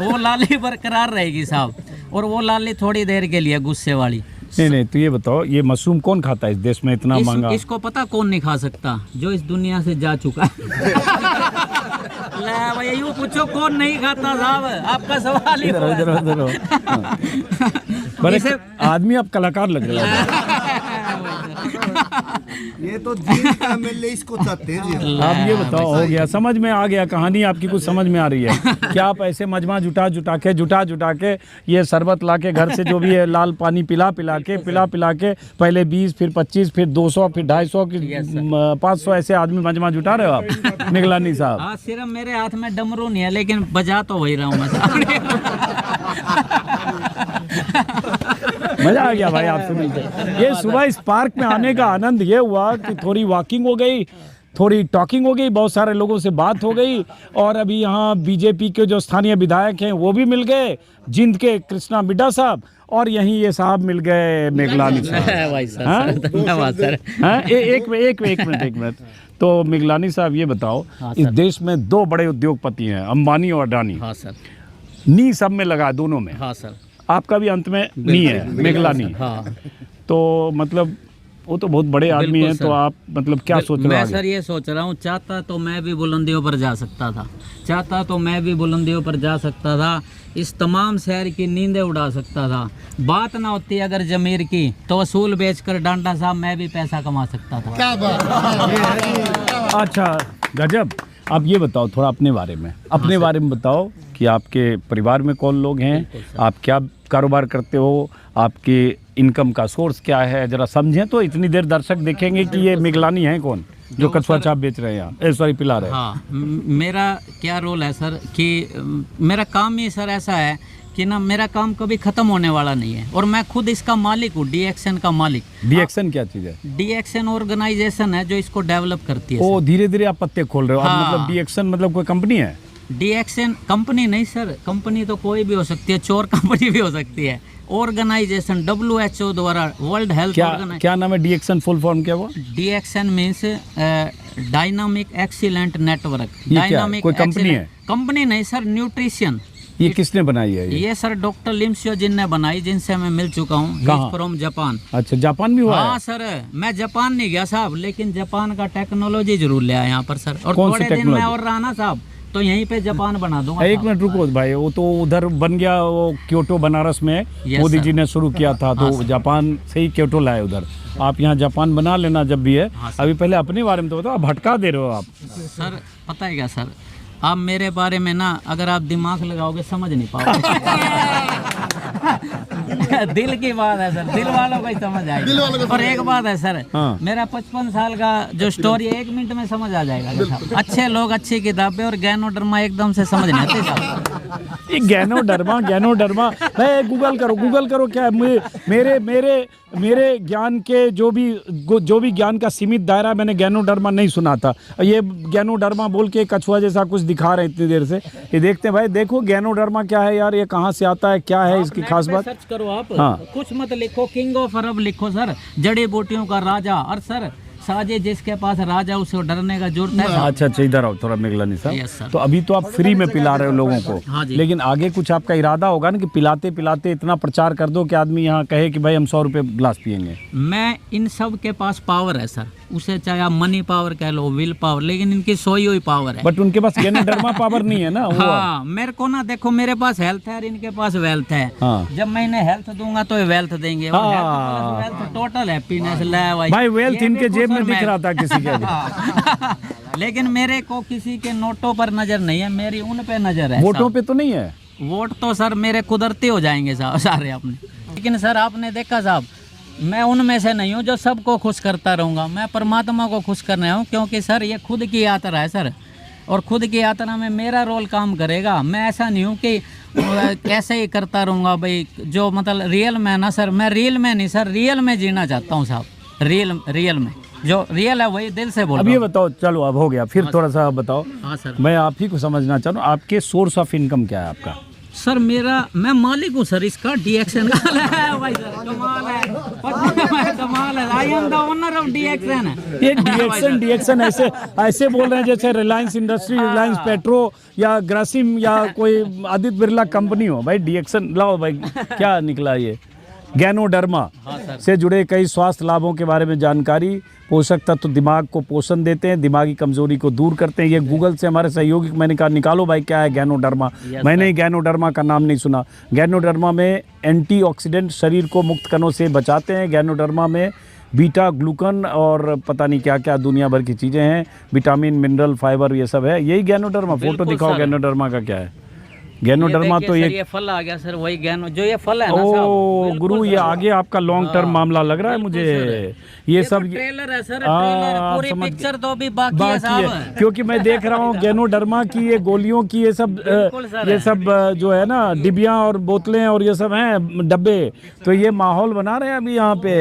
Speaker 1: वो लाली बरकरार रहेगी साहब, और वो लाली थोड़ी देर के लिए गुस्से वाली।
Speaker 2: नहीं, तो ये बताओ, ये मशरूम कौन खाता है इस देश में इतना महंगा?
Speaker 1: इसको पता कौन नहीं खा सकता? जो इस दुनिया से जा चुका है। ले भाई, यूं पूछो कौन नहीं खाता साहब, आपका सवाल ही वो है।
Speaker 2: इधर बड़े आदमी आप कलाकार लग रहे हो।
Speaker 4: ये तो दिल का मिले इसको चाहते हैं जी।
Speaker 2: आप ये बताओ, हो गया समझ में आ गया, कहानी आपकी कुछ समझ में आ रही है क्या? आप ऐसे मजमा जुटा जुटा के ये शरबत ला के घर से जो भी है लाल पानी पिला पिला के पहले 20 फिर 25 फिर 200 फिर 250 500 ऐसे आदमी मजमा जुटा रहे हो आप निगलानी साहब?
Speaker 1: हाँ, सिर्फ मेरे हाथ में डमरू नहीं है, लेकिन बजा तो वही रहा हूँ मैं।
Speaker 2: मजा आ गया भाई आपसे मिलकर। ये सुबह इस पार्क में आने का आनंद ये हुआ कि थोड़ी वॉकिंग हो गई, थोड़ी टॉकिंग हो गई, बहुत सारे लोगों से बात हो गई, और अभी यहाँ बीजेपी के जो स्थानीय विधायक हैं वो भी मिल गए, जिंद के कृष्णा मिड्डा साहब, और यहीं ये साहब मिल गए मिगलानी साहब।
Speaker 1: भाई सर,
Speaker 2: हाँ?
Speaker 1: धन्यवाद सर।
Speaker 2: हाँ, एक मिनट। तो मिगलानी साहब ये बताओ, इस देश में 2 बड़े उद्योगपति हैं, अंबानी और अडानी।
Speaker 1: हाँ सर।
Speaker 2: नी सब में लगा, दोनों में।
Speaker 1: हाँ सर।
Speaker 2: आपका भी अंत में नी है, मिगलानी।
Speaker 1: हाँ,
Speaker 2: तो मतलब वो तो बहुत बड़े आदमी हैं, तो आप मतलब क्या सोच रहे हो
Speaker 1: मैं
Speaker 2: आगे?
Speaker 1: सर ये सोच रहा हूँ, चाहता तो मैं भी बुलंदियों पर जा सकता था, इस तमाम शहर की नींदें उड़ा सकता था। बात ना होती अगर जमीर की, तो वसूल बेचकर डांडा साहब मैं भी पैसा कमा सकता था।
Speaker 4: क्या बात।
Speaker 2: अच्छा, गजब। अब ये बताओ थोड़ा अपने बारे में बताओ कि आपके परिवार में कौन लोग हैं, आप क्या कारोबार करते हो, आपके इनकम का सोर्स क्या है, जरा समझें तो। इतनी देर दर्शक देखेंगे कि ये मिगलानी है कौन जो कछुआ छाप बेच रहे हैं यहाँ, सॉरी पिला रहे हैं।
Speaker 1: हाँ, मेरा क्या रोल है सर कि मेरा काम ही सर ऐसा है कि ना, मेरा काम कभी खत्म होने वाला नहीं है, और मैं खुद इसका मालिक हूँ, डीएक्शन का मालिक।
Speaker 2: डीएक्शन क्या चीज़ है?
Speaker 1: डीएक्शन ऑर्गेनाइजेशन है जो इसको डेवलप करती है।
Speaker 2: ओ, धीरे धीरे आप पत्ते खोल रहे हो।
Speaker 1: हाँ।
Speaker 2: आप मतलब डीएक्शन मतलब कोई कंपनी है?
Speaker 1: डीएक्शन कंपनी नहीं सर, कंपनी तो कोई भी हो सकती है, चोर कंपनी भी हो सकती है। ऑर्गेनाइजेशन WHO द्वारा, वर्ल्ड हेल्थ ऑर्गेनाइजेशन।
Speaker 2: क्या नाम है डीएक्शन? फुल फॉर्म क्या हुआ?
Speaker 1: डीएक्शन मीन्स डायनामिक एक्सीलेंट नेटवर्क।
Speaker 2: ये क्या है? कोई कंपनी है?
Speaker 1: कंपनी नहीं सर, न्यूट्रिशन।
Speaker 2: ये किसने बनाई है
Speaker 1: ये सर डॉक्टर लिम्सियो जिन ने बनाई, जिनसे मैं मिल चुका हूँ।
Speaker 2: कहाँ?
Speaker 1: From Japan.
Speaker 2: अच्छा, जापान भी हुआ
Speaker 1: हाँ
Speaker 2: है?
Speaker 1: सर, मैं जापान नहीं गया साहब, लेकिन जापान का टेक्नोलॉजी जरूर ले आया यहाँ पर सर। और
Speaker 2: कौन सी
Speaker 1: थोड़े दिन
Speaker 2: टेक्नोलॉजी?
Speaker 1: में और रहा ना साहब, तो यहीं पे जापान बना दूंगा।
Speaker 2: एक मिनट रुको भाई, वो तो उधर बन गया, वो क्योटो बनारस में मोदी जी ने शुरू किया था, तो जापान से ही क्योटो लाए उधर। आप यहाँ जापान बना लेना जब भी है। अभी पहले अपने बारे में तो बताओ, आप भटका दे रहे हो आप।
Speaker 1: सर पता है क्या सर, आप मेरे बारे में ना अगर आप दिमाग लगाओगे समझ नहीं पाओगे। दिल की बात है सर, दिल वालों को ही समझ आएगी। और एक बात है सर,
Speaker 2: हाँ।
Speaker 1: मेरा 55 साल का जो स्टोरी 1 मिनट में समझ आ जाएगा साहब। अच्छे लोग, अच्छी किताबें, और गैनोडर्मा एकदम से समझ नहीं आते साहब।
Speaker 2: ये गैनोडर्मा मैं गूगल करो क्या है। मेरे ज्ञान के जो भी ज्ञान का सीमित दायरा, मैंने गैनोडर्मा नहीं सुना था। ये गैनोडर्मा बोल के कछुआ जैसा कुछ दिखा रहे हैं इतनी देर से। ये देखते हैं भाई, देखो गैनोडर्मा क्या है यार, ये कहाँ से आता है, क्या है इसकी खास बात।
Speaker 1: सर्च करो आप,
Speaker 2: हाँ।
Speaker 1: कुछ मत लिखो, किंग ऑफ अरब लिखो सर, जड़ी बूटियों का राजा। और सर साजे जिसके पास राजा उसे डरने का जरूरत है।
Speaker 2: अच्छा इधर आओ थोड़ा मेघलानी
Speaker 1: Yes,
Speaker 2: साहब।
Speaker 1: sir.
Speaker 2: तो अभी तो आप फ्री में पिला रहे हो लोगों को,
Speaker 1: हाँ जी।
Speaker 2: लेकिन आगे कुछ आपका इरादा होगा ना कि पिलाते पिलाते इतना प्रचार कर दो कि आदमी यहाँ कहे कि भाई हम 100 रुपये गिलास पियेंगे।
Speaker 1: मैं इन सब के पास पावर है सर, उसे चाहे आप मनी पावर कह लो, विल पावर, लेकिन इनकी सोई हुई पावर है।
Speaker 2: बट उनके पास गैनोडर्मा पावर नहीं है ना वो।
Speaker 1: हाँ, मेरे को ना देखो, मेरे पास हेल्थ है और इनके पास वेल्थ है।
Speaker 2: हाँ।
Speaker 1: जब मैं इन्हें हेल्थ दूंगा तो ये वेल्थ देंगे। और
Speaker 2: हाँ।
Speaker 1: Health plus wealth total happiness ले
Speaker 2: भाई वेल्थ
Speaker 1: ये
Speaker 2: इनके
Speaker 1: देखो
Speaker 2: जेब
Speaker 1: सर,
Speaker 2: में दिख
Speaker 1: मैं-
Speaker 2: रहा था किसी के।
Speaker 1: लेकिन मेरे को किसी के नोटों पर नजर नहीं है, मेरी उन पे नजर है।
Speaker 2: वोटों
Speaker 1: साहब।
Speaker 2: पे तो नहीं है।
Speaker 1: वोट तो सर मेरे कुदरती हो जाएंगे सारे अपने। लेकिन सर आपने देखा साहब, मैं उनमें से नहीं हूँ जो सबको खुश करता रहूँगा, मैं परमात्मा को खुश कर रहा हूँ, क्योंकि सर ये खुद की यात्रा है सर, और खुद की यात्रा में मेरा रोल काम करेगा। मैं ऐसा नहीं हूँ कि कैसे ही करता रहूँगा भाई, जो मतलब रियल में ना सर, मैं रियल में नहीं सर, रियल में जीना चाहता हूँ साहब। रियल में जो रियल है वही दिल से बोल
Speaker 2: अब
Speaker 1: रहा
Speaker 2: ये
Speaker 1: हूँ।
Speaker 2: बताओ, चलो अब हो गया, फिर थोड़ा सा बताओ।
Speaker 1: हाँ सर।
Speaker 2: मैं आप ही को समझना चाह रहा हूँ, आपके सोर्स ऑफ इनकम क्या है आपका?
Speaker 1: सर मैं मालिक हूँ सर इसका, डीएक्सन का भाई सर, कमाल है, कमाल है। I am the owner of DXN.
Speaker 2: ये डीएक्सन ऐसे बोल रहे हैं जैसे रिलायंस इंडस्ट्री, रिलायंस पेट्रो या ग्रासिम या कोई आदित्य बिरला कंपनी हो। भाई डीएक्सन लाओ भाई, क्या निकला ये? गैनोडर्मा से जुड़े कई स्वास्थ्य लाभों के बारे में जानकारी। पोषक तत्व दिमाग को पोषण देते हैं, दिमागी कमजोरी को दूर करते हैं। ये गूगल से हमारे सहयोगी, मैंने कहा निकालो भाई क्या है गैनोडर्मा। मैंने गैनोडर्मा का नाम नहीं सुना। गैनोडर्मा में एंटीऑक्सीडेंट शरीर को मुक्त कणों से बचाते हैं। गैनोडर्मा में बीटा ग्लूकन और पता नहीं क्या क्या दुनिया भर की चीज़ें हैं, विटामिन मिनरल फाइबर ये सब है। यही गैनोडर्मा। फोटो
Speaker 1: बिल्कुल
Speaker 2: दिखाओ
Speaker 1: सर।
Speaker 2: गैनोडर्मा का क्या है। गैनोडर्मा तो
Speaker 1: ये फल आ गया सर, वही गैनो जो ये फल है ना
Speaker 2: ओ
Speaker 1: साहब।
Speaker 2: गुरु, ये आगे आपका लॉन्ग टर्म मामला लग रहा है मुझे। ये सब
Speaker 1: ट्रेलर है सर, ट्रेलर, पूरी
Speaker 2: समझ
Speaker 1: पिक्चर तो अभी बाकी है साहब।
Speaker 2: क्योंकि मैं देख रहा हूँ गैनोडर्मा की ये गोलियों की ये सब जो है ना डिबियाँ और बोतलें और ये सब हैं डब्बे, तो ये माहौल बना रहे हैं अभी यहाँ पे।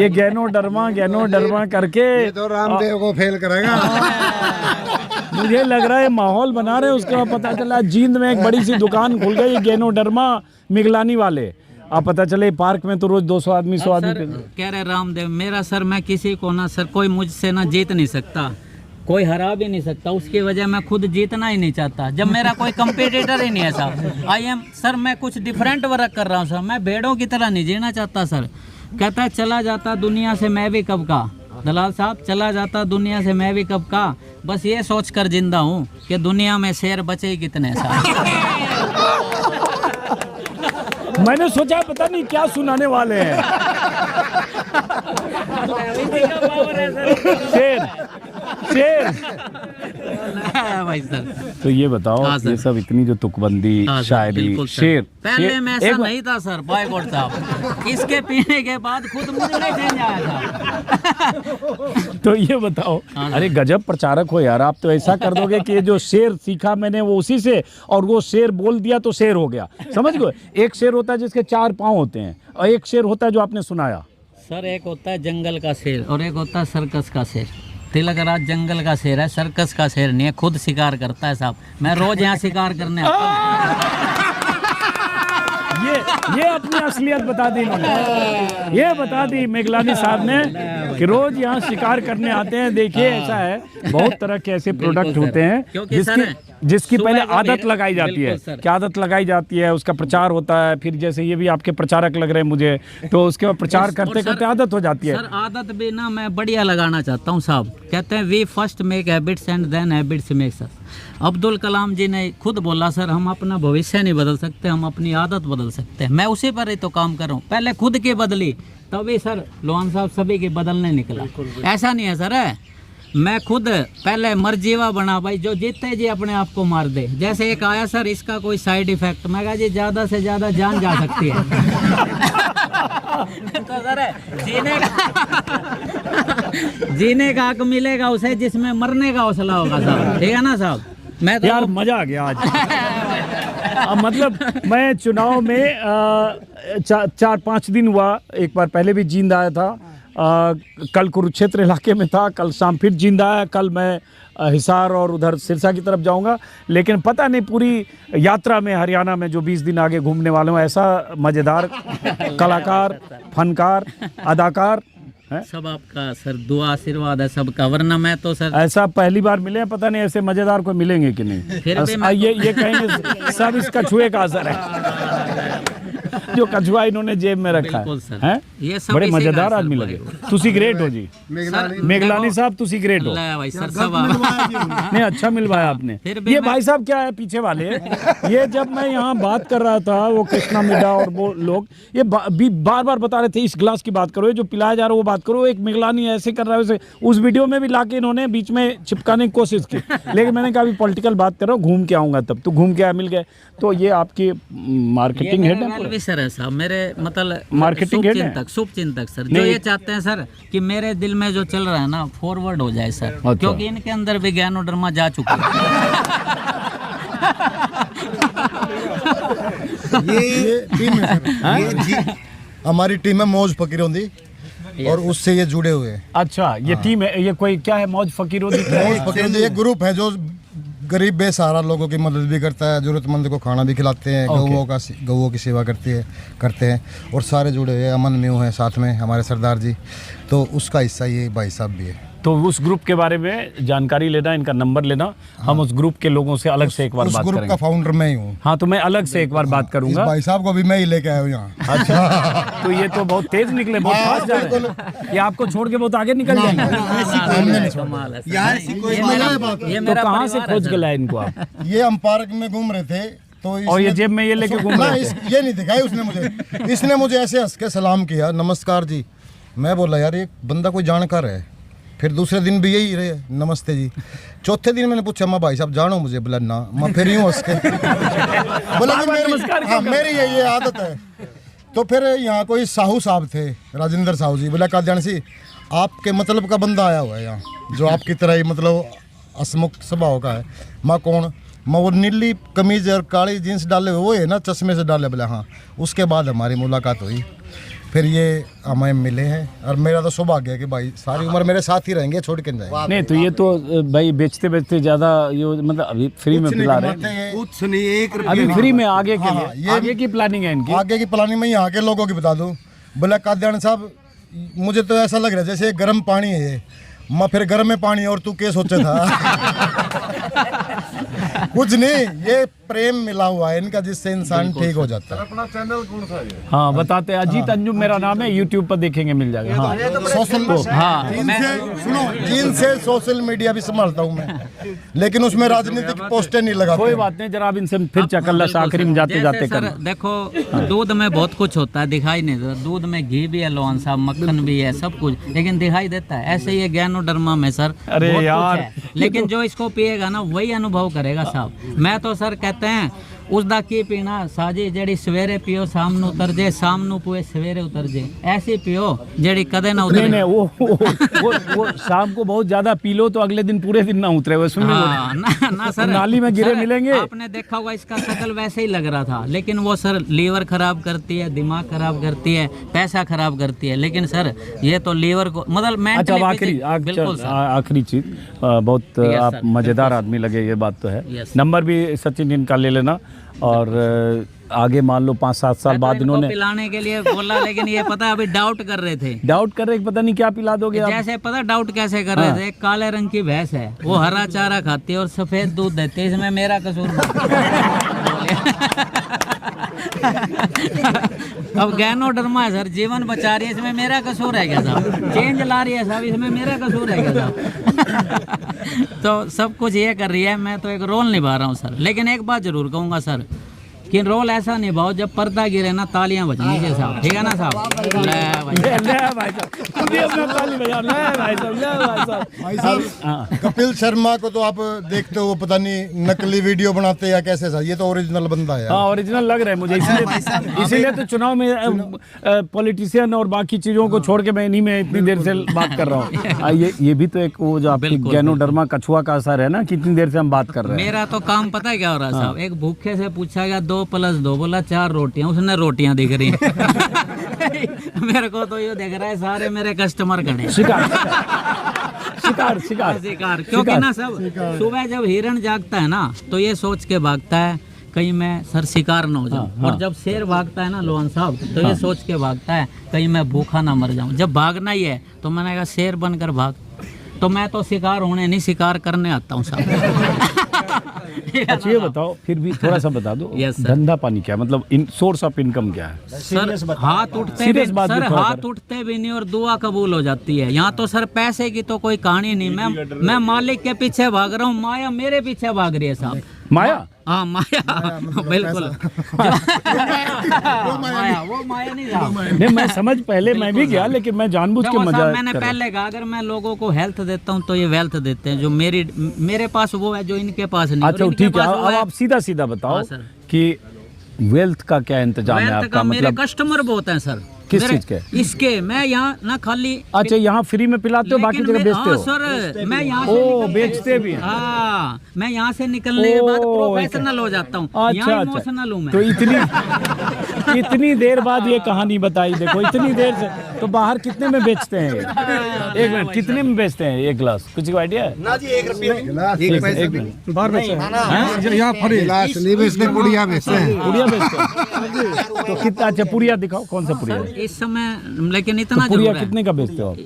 Speaker 2: ये गैनोडर्मा करके
Speaker 4: ये तो रामदेव को फेल करेगा।
Speaker 2: मुझे लग रहा है माहौल बना रहे हैं। उसके बाद पता चला जींद में एक बड़ी सी दुकान खुल गई गैनोडर्मा मिगलानी वाले। अब पता चले पार्क में तो रोज 200 आदमी 100 आदमी।
Speaker 1: कह रहे रामदेव, मेरा सर, मैं किसी को ना सर, कोई मुझसे ना जीत नहीं सकता, कोई हरा भी नहीं सकता। उसकी वजह मैं खुद जीतना ही नहीं चाहता, जब मेरा कोई कंपटीटर ही नहीं है साहब। आई एम सर, मैं कुछ डिफरेंट वर्क कर रहा हूँ सर, मैं भेड़ों की तरह नहीं जीना चाहता सर। कहता है चला जाता दुनिया से मैं भी कब का, दलाल साहब, चला जाता दुनिया से मैं भी कब का, बस ये सोच कर जिंदा हूँ कि दुनिया में शेर बचे कितने साहब।
Speaker 2: मैंने सोचा पता नहीं क्या सुनाने वाले हैं। शेर
Speaker 1: भाई सर।
Speaker 2: तो ये बताओ,
Speaker 1: हाँ सर।
Speaker 2: ये सब इतनी जो तुकबंदी
Speaker 1: हाँ सर,
Speaker 2: शायरी
Speaker 1: बिल्कुल सर।
Speaker 2: शेर
Speaker 1: पहले में ऐसा
Speaker 2: एक
Speaker 1: नहीं था सर बाय गॉड साहब, इसके पीने के बाद खुद मुझे नहीं चेंज आया था।
Speaker 2: तो ये बताओ, अरे गजब प्रचारक हो यार आप। तो ऐसा कर दोगे कि ये जो शेर सीखा मैंने वो उसी से, और वो शेर बोल दिया तो शेर हो गया, समझ गए। एक शेर होता है जिसके 4 पाँव होते हैं, और एक शेर होता है जो आपने सुनाया।
Speaker 1: सर एक होता है जंगल का शेर और एक होता है सर्कस का शेर। तिलक राज जंगल का शेर है, सर्कस का शेर नहीं है, खुद शिकार करता है साहब। मैं रोज यहाँ शिकार करने आता हूँ।
Speaker 2: ये अपनी असलियत बता दी इन्होंने, ये बता दी मेघलानी साहब ने कि रोज यहाँ शिकार करने आते हैं। देखिए ऐसा है, बहुत तरह के ऐसे प्रोडक्ट होते हैं जिसकी पहले आदत लगाई जाती है। क्या आदत लगाई जाती है, उसका प्रचार होता है, फिर जैसे ये भी आपके प्रचारक लग रहे हैं मुझे, तो उसके बाद प्रचार करते करते आदत हो जाती है।
Speaker 1: सर आदत भी ना मैं बढ़िया लगाना चाहता हूँ साहब। कहते हैं we first make habits and then habits makes us. Abdul Kalam ji ने खुद बोला सर, हम अपना भविष्य नहीं बदल सकते, हम अपनी आदत बदल सकते हैं। मैं उसी पर ही तो काम कर रहा हूँ। पहले खुद की बदली, तभी सर लोहान साहब सभी के बदलने निकला। ऐसा नहीं है सर, मैं खुद पहले मरजीवा बना भाई, जो जीतते जी अपने आप को मार दे। जैसे एक आया सर, इसका कोई साइड इफेक्ट, मैं कहा जी ज़्यादा से ज़्यादा जान जा सकती है। तो सर जीने का हक मिलेगा उसे जिसमें मरने का हौसला होगा साहब, ठीक है ना साहब। मैं तो
Speaker 2: यार मजा आ गया आज। मतलब मैं चुनाव में 4-5 दिन हुआ, एक बार पहले भी जींद आया था, कल कुरुक्षेत्र इलाके में था, कल शाम फिर जींद आया, कल मैं हिसार और उधर सिरसा की तरफ जाऊंगा। लेकिन पता नहीं पूरी यात्रा में हरियाणा में जो 20 दिन आगे घूमने वाले हूँ, ऐसा मज़ेदार कलाकार, फनकार, अदाकार है।
Speaker 1: सब आपका सर दुआ आशीर्वाद है सबका, वरना मैं तो सर
Speaker 2: ऐसा पहली बार मिले हैं, पता नहीं ऐसे मज़ेदार को मिलेंगे कि नहीं।
Speaker 1: फिर भी मैं
Speaker 2: ये कहेंगे सब इस कछुए का असर है जो कछुआ इन्होंने जेब में रखा
Speaker 1: बिल्कुल
Speaker 2: है,
Speaker 1: सर।
Speaker 2: हैं?
Speaker 1: ये सब
Speaker 2: बड़े
Speaker 1: इसी का
Speaker 2: मजेदार
Speaker 1: असर
Speaker 2: आदमी लगे। तुसी ग्रेट हो जी, मेघलानी साहब, तुसी ग्रेट हो।
Speaker 1: अल्लाह भाई सर सब
Speaker 2: नहीं, अच्छा मिलवाया आपने।
Speaker 1: फिर भी
Speaker 2: ये
Speaker 1: मैं-
Speaker 2: भाई साहब क्या है पीछे वाले, ये जब मैं यहाँ बात कर रहा था, वो कृष्णा मिड्डा और वो लोग ये बार बार बता रहे थे इस गिलास की बात करो, ये जो पिलाया जा रहा है वो बात करो, एक मेघलानी ऐसे कर रहा है वैसे। उस वीडियो में भी लाके इन्होंने बीच में चिपकाने की कोशिश की, लेकिन मैंने कहा अभी पॉलिटिकल बात कर रहा हूँ, घूम के आऊंगा तब। तो घूम के आया, मिल गए। तो ये आपकी मार्केटिंग हेड है,
Speaker 1: भी सर है साहब मेरे, मतलब
Speaker 2: मार्केटिंग हेड है?
Speaker 1: शुभ चिंतक सर, जो ये चाहते हैं सर कि मेरे दिल में जो चल रहा है ना फॉरवर्ड हो जाए सर,
Speaker 2: अच्छा।
Speaker 1: क्योंकि इनके अंदर भी ज्ञानोधर्मा जा चुका है।
Speaker 4: ये टीम है सर, हमारी टीम है मौज फकीर होंदी और उससे ये जुड़े हुए हैं।
Speaker 2: अच्छा, ये टीम है, ये कोई क्या है, मौज फकीरों दी क्या है?
Speaker 4: मौज फकीर होंदी एक ग्रुप है जो गरीब बेसहारा लोगों की मदद भी करता है, जरूरतमंद को खाना भी खिलाते हैं, गऊओं की सेवा करते हैं और सारे जुड़े हुए हैं। अमन म्यू है साथ में हमारे सरदार जी, तो उसका हिस्सा ये भाई साहब भी है।
Speaker 2: तो उस ग्रुप के बारे में जानकारी लेना, इनका नंबर लेना, हम उस ग्रुप के लोगों से अलग से एक बार
Speaker 4: उस
Speaker 2: बात
Speaker 4: ग्रुप
Speaker 2: करेंगे।
Speaker 4: का फाउंडर मैं ही हूँ।
Speaker 2: हाँ, तो मैं अलग से एक बार बात
Speaker 4: इस
Speaker 2: करूंगा।
Speaker 4: भाई साहब को भी मैं ही लेके आया हूँ यहाँ।
Speaker 2: अच्छा, तो ये तो बहुत तेज निकले, बहुत फास्ट जा रहे हैं। ये आपको छोड़ के बहुत आगे निकल जाएंगे।
Speaker 1: कमाल है सर। ये
Speaker 2: तो
Speaker 1: मेरा
Speaker 2: कहाँ से
Speaker 1: परिवार है
Speaker 2: खोज
Speaker 1: सर।
Speaker 2: के लाए इनको आप?
Speaker 4: ये हम पार्क में घूम रहे थे तो
Speaker 2: और ये जेब में ये लेके घूम रहे थे?
Speaker 4: ये नहीं दिखाई उसने मुझे, इसने मुझे ऐसे हंस के सलाम किया, नमस्कार जी। मैं बोला यार ये बंदा कोई जानकार है। फिर दूसरे दिन भी यही रहे, नमस्ते जी। चौथे दिन मैंने पूछा, मैं भाई साहब जानो मुझे? बोला ना। मैं फिर यूँ हंस के बोला कि मेरी ये आदत है। तो फिर यहाँ कोई साहू साहब थे, राजेंद्र साहू जी। बोला काद्यान सी आपके मतलब का बंदा आया हुआ है यहाँ, जो आपकी तरह ही मतलब हसमुख स्वभाव का है। माँ कौन? मैं वो नीली कमीज और काली जीन्स डाले हुए वो है ना, चश्मे से डाले। बोला हाँ। उसके बाद हमारी मुलाकात हुई, फिर ये हमें मिले हैं और मेरा तो सौभाग्य है कि भाई सारी उम्र मेरे साथ ही रहेंगे, छोड़ के नहीं जाएंगे।
Speaker 2: नहीं तो ये तो भाई बेचते ज़्यादा ये मतलब अभी फ्री में पिला रहे हैं,
Speaker 4: कुछ नहीं, एक
Speaker 2: अभी फ्री में। आगे के
Speaker 4: हाँ,
Speaker 2: लिए आगे की प्लानिंग है इनकी।
Speaker 4: आगे की प्लानिंग में यहाँ के लोगों की बता दूं। बोला काद्यान साहब मुझे तो ऐसा लग रहा है जैसे गर्म पानी है ये। मैं फिर गर्म में पानी और तू क्या सोचा था? कुछ नहीं, ये प्रेम मिला हुआ है इनका जिससे इंसान ठीक हो जाता है। अपना चैनल कौन सा है?
Speaker 2: हाँ बताते हैं, अजीत अंजुम मेरा नाम है, यूट्यूब पर देखेंगे, मिल जाएगा। हाँ
Speaker 4: सोशल सुनो, जीन से सोशल मीडिया भी संभालता हूँ मैं, लेकिन उसमें राजनीतिक पोस्टर नहीं लगाता।
Speaker 2: कोई बात नहीं, जरा आप इनसे फिर चकल्लस आखिरी में जाते जाते
Speaker 1: सर
Speaker 2: कर।
Speaker 1: देखो दूध में बहुत कुछ होता है, दिखाई नहीं देता। दूध में घी भी है, लोन साहब, मक्खन भी है, सब कुछ, लेकिन दिखाई देता है। ऐसे ये ज्ञानोधर्मा में सर
Speaker 2: अरे
Speaker 1: बहुत
Speaker 2: यार,
Speaker 1: कुछ है, लेकिन जो इसको पिएगा ना वही अनुभव करेगा साहब। मैं तो सर कहते हैं उसदा की पीना साजी जेड़ी सवेरे पियो शाम नू उतर जे, शाम नू पुए सवेरे उतर जे। ऐसी पियो जेड़ी कदे ना उतरे।
Speaker 2: नहीं वो शाम को बहुत ज्यादा पी लो तो अगले दिन पूरे दिन ना उतरे हुए। सुन
Speaker 1: हाँ, ना सर,
Speaker 2: नाली में गिरे
Speaker 1: सर,
Speaker 2: मिलेंगे।
Speaker 1: आपने देखा होगा इसका शक्ल वैसे ही लग रहा था, लेकिन वो सर लीवर खराब करती है, दिमाग खराब करती है, पैसा खराब करती है। लेकिन सर ये तो लीवर को मतलब
Speaker 2: अच्छा,
Speaker 1: मेंटली बिल्कुल सर।
Speaker 2: आखिरी चीज, बहुत
Speaker 1: Yes,
Speaker 2: आप
Speaker 1: sir.
Speaker 2: मजेदार आदमी लगे, ये बात तो है।
Speaker 1: Yes,
Speaker 2: नंबर भी सचिन इनका ले लेना, और आगे मान लो 5-7 साल
Speaker 1: मैं
Speaker 2: बाद
Speaker 1: तो इनको
Speaker 2: इन्होंने
Speaker 1: पिलाने के लिए बोला, लेकिन ये पता है अभी डाउट कर रहे थे।
Speaker 2: डाउट कर रहे कि पता नहीं क्या पिला दोगे आप।
Speaker 1: जैसे पता डाउट कैसे कर रहे थे, काले रंग की भैंस है, वो हरा चारा खाती है और सफेद दूध देती है, इसमें मेरा कसूर अब ज्ञानोधर्मा है सर, जीवन बचा रही है, इसमें मेरा कसूर है क्या साहब? चेंज ला रही है साहब, इसमें मेरा कसूर है क्या साहब? तो सब कुछ ये कर रही है, मैं तो एक रोल निभा रहा हूँ सर। लेकिन एक बात जरूर कहूँगा सर, कि रोल ऐसा निभाओ जब पर्दा गिरे ना तालियां बजनी चाहिए साहब, ठीक है ना साहब। ले भाई
Speaker 4: भाई साहब कपिल शर्मा को तो आप देखते हो, पता नहीं नकली वीडियो बनाते या कैसे सर, ये तो ओरिजिनल बंदा है।
Speaker 2: हाँ ओरिजिनल लग रहा है मुझे, इसीलिए तो चुनाव में पॉलिटिशियन और बाकी चीजों को छोड़ के मैं इन्हीं में इतनी देर से बात कर रहा हूँ। ये भी तो एक वो जो आपकी गैनोडर्मा कछुआ का असर है ना, कितनी देर से हम बात कर रहे हैं।
Speaker 1: मेरा तो काम पता है क्या हो रहा है साहब, एक भूखे से पूछा गया 2 + 2 बोला 4 रोटियां, उसने रोटियां दिख रही मेरे को तो ये देख रहा है सारे मेरे कस्टमर खड़े
Speaker 2: शिकार शिकार शिकार
Speaker 1: शिकार, क्योंकि ना सब सुबह जब हिरण जागता है ना तो ये सोच के भागता है कहीं मैं सर शिकार ना हो जाऊं, और जब शेर भागता है ना लोहान साहब तो ये सोच के भागता है कहीं मैं भूखा ना मर जाऊं। जब भागना ही है तो मैंने कहा शेर बनकर भाग, तो मैं तो शिकार होने नहीं शिकार करने आता हूँ साहब।
Speaker 2: अच्छा ये बताओ फिर भी थोड़ा सा बता दो, धंधा पानी क्या मतलब, सोर्स ऑफ इनकम क्या है?
Speaker 1: सर हाथ उठते भी, सर हाथ उठते भी नहीं और दुआ कबूल हो जाती है। यहाँ तो सर पैसे की तो कोई कहानी नहीं, मैं मालिक के पीछे भाग रहा हूँ, माया मेरे पीछे भाग रही है साहब।
Speaker 2: माया?
Speaker 1: हाँ माया बिल्कुल माया, वो माया नहीं साहब।
Speaker 2: नहीं मैं समझ, पहले मैं भी गया लेकिन मैं जानबूझ के मजा
Speaker 1: मैंने पहले कहा अगर मैं लोगों को हेल्थ देता हूँ तो ये वेल्थ देते हैं, जो मेरे पास वो है जो इनके पास नहीं।
Speaker 2: अच्छा ठीक है, अब आप सीधा सीधा बताओ कि वेल्थ का क्या इंतजाम है आपका?
Speaker 1: मेरे
Speaker 2: मतलब
Speaker 1: कस्टमर बहुत हैं सर।
Speaker 2: किस चीज के?
Speaker 1: इसके मैं यहाँ ना खाली,
Speaker 2: अच्छा यहाँ फ्री में पिलाते हो, बाकी जगह बेचते हो?
Speaker 1: सर मैं यहाँ
Speaker 2: ओ बेचते भी?
Speaker 1: हाँ मैं यहाँ से निकलने के बाद प्रोफेशनल हो जाता हूँ,
Speaker 2: अच्छा
Speaker 1: इमोशनल हूँ मैं।
Speaker 2: तो इतनी देर बाद ये कहानी बताई, देखो इतनी देर से। तो बाहर कितने में बेचते हैं? एक मिनट, कितने में बेचते हैं एक गिलास? कुछ को आइडिया है?
Speaker 3: ना जी 1 रुपये
Speaker 2: बाहर बेचते हैं,
Speaker 3: यहाँ गिलास नहीं बेचते, पुड़िया बेचते हैं।
Speaker 2: पुड़िया बेचते हैं तो कितना? अच्छा पुड़िया दिखाओ, कौन सा पुड़िया है
Speaker 1: इस समय? लेकिन इतना
Speaker 2: पुड़िया कितने का बेचते हो आप?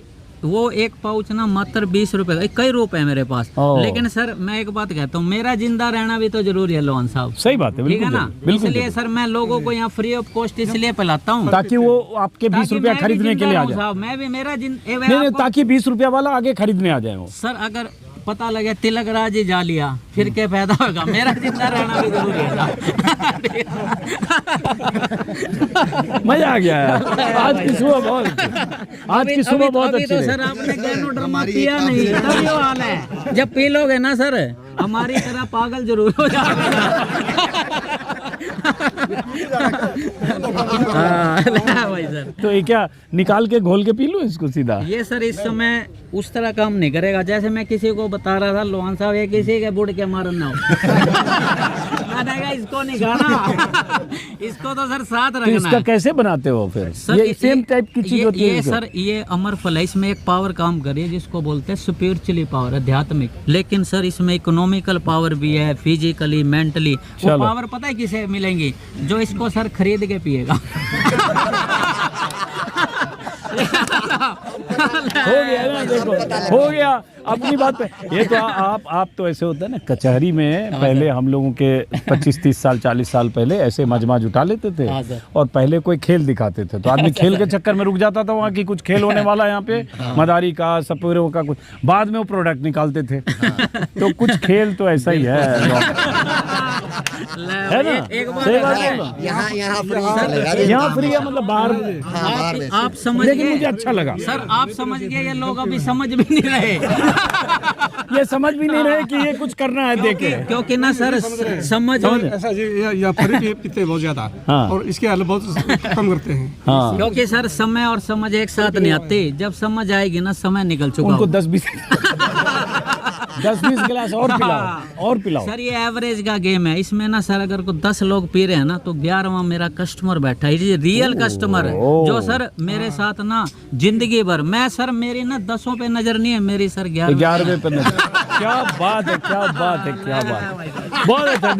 Speaker 1: वो एक पाउच ना मात्र 20 रुपए का, कई रुपए है मेरे पास। लेकिन सर मैं एक बात कहता हूँ, मेरा जिंदा रहना भी तो जरूरी है लोहान साहब।
Speaker 2: सही बात है,
Speaker 1: ठीक है ना,
Speaker 2: बिल्कुल।
Speaker 1: इसलिए सर मैं लोगों को यहाँ फ्री ऑफ कॉस्ट इसलिए पिलाता हूँ
Speaker 2: ताकि वो आपके 20 रुपया खरीदने के लिए आ जाए।
Speaker 1: मैं भी मेरा
Speaker 2: नहीं, ताकि 20 रुपया वाला आगे खरीदने आ जाए।
Speaker 1: सर अगर पता लगे तिलक राज ही जा लिया फिर क्या फायदा होगा, मेरा जिंदा रहना भी जरूरी है।
Speaker 2: मजा आ गया है आज की सुबह बहुत अच्छी
Speaker 1: तो सर आपने गैनोडर्मा पिया नहीं, तभी वो हाल है। जब पी लोगे ना सर हमारी तरह पागल जरूर हो भाई सर।
Speaker 2: तो ये क्या निकाल के घोल के पी लो इसको सीधा?
Speaker 1: ये सर इस समय उस तरह काम नहीं करेगा जैसे मैं किसी को बता रहा था लोहान साहब, ये किसी के बुढ़ के मारना हो इसको नहीं खाना, इसको तो सर साथ रखना है।
Speaker 2: इसका कैसे बनाते हो फिर?
Speaker 1: सर
Speaker 2: ये सेम टाइप की चीज होती है?
Speaker 1: ये सर ये अमर फल है, इसमें एक पावर काम कर रही है जिसको बोलते हैं स्पिरिचुअली पावर, आध्यात्मिक। लेकिन सर इसमें इकोनॉमिकल पावर भी है, फिजिकली मेंटली। वो पावर पता है किसे मिलेंगी? जो इसको सर खरीद के पिएगा।
Speaker 2: हो गया ना, देखो हो गया अपनी बात पे। ये तो आप तो ऐसे होता है ना, कचहरी में पहले हम लोगों के 25-30 साल 40 साल पहले ऐसे मजमाज उठा लेते थे और पहले कोई खेल दिखाते थे तो आदमी खेल के चक्कर में रुक जाता था वहाँ की कुछ खेल होने वाला यहाँ पे, मदारी का सपेरों का कुछ, बाद में वो प्रोडक्ट निकालते थे। तो कुछ खेल तो ऐसा ही है ना? सही बात है। यहाँ फ्री है मतलब बाहर
Speaker 1: आप समझ,
Speaker 2: लेकिन मुझे अच्छा लगा
Speaker 1: सर। आप समझ गए, ये लोग अभी समझ भी नहीं रहे।
Speaker 2: ये समझ भी नहीं रहे कि ये कुछ करना है देखे,
Speaker 1: क्योंकि ना सर समझ
Speaker 3: ऐसा या फ्री पीते बहुत ज्यादा और इसके हाल बहुत कम करते हैं।
Speaker 1: क्योंकि सर समय और समझ एक साथ नहीं आते। जब समझ आएगी ना समय निकल चुका,
Speaker 2: उनको 10-20 गिलास और पिलाओ
Speaker 1: सर। ये एवरेज का गेम है, इसमें ना सर अगर को 10 लोग पी रहे हैं ना तो 11वां मेरा कस्टमर बैठा है, ये रियल कस्टमर है जो सर मेरे साथ ना जिंदगी भर, मैं सर मेरी ना 10 पे नजर नहीं है, मेरी सर
Speaker 2: 11वें पे नजर। क्या बात है, क्या बात है, क्या बात है, बहुत अच्छा।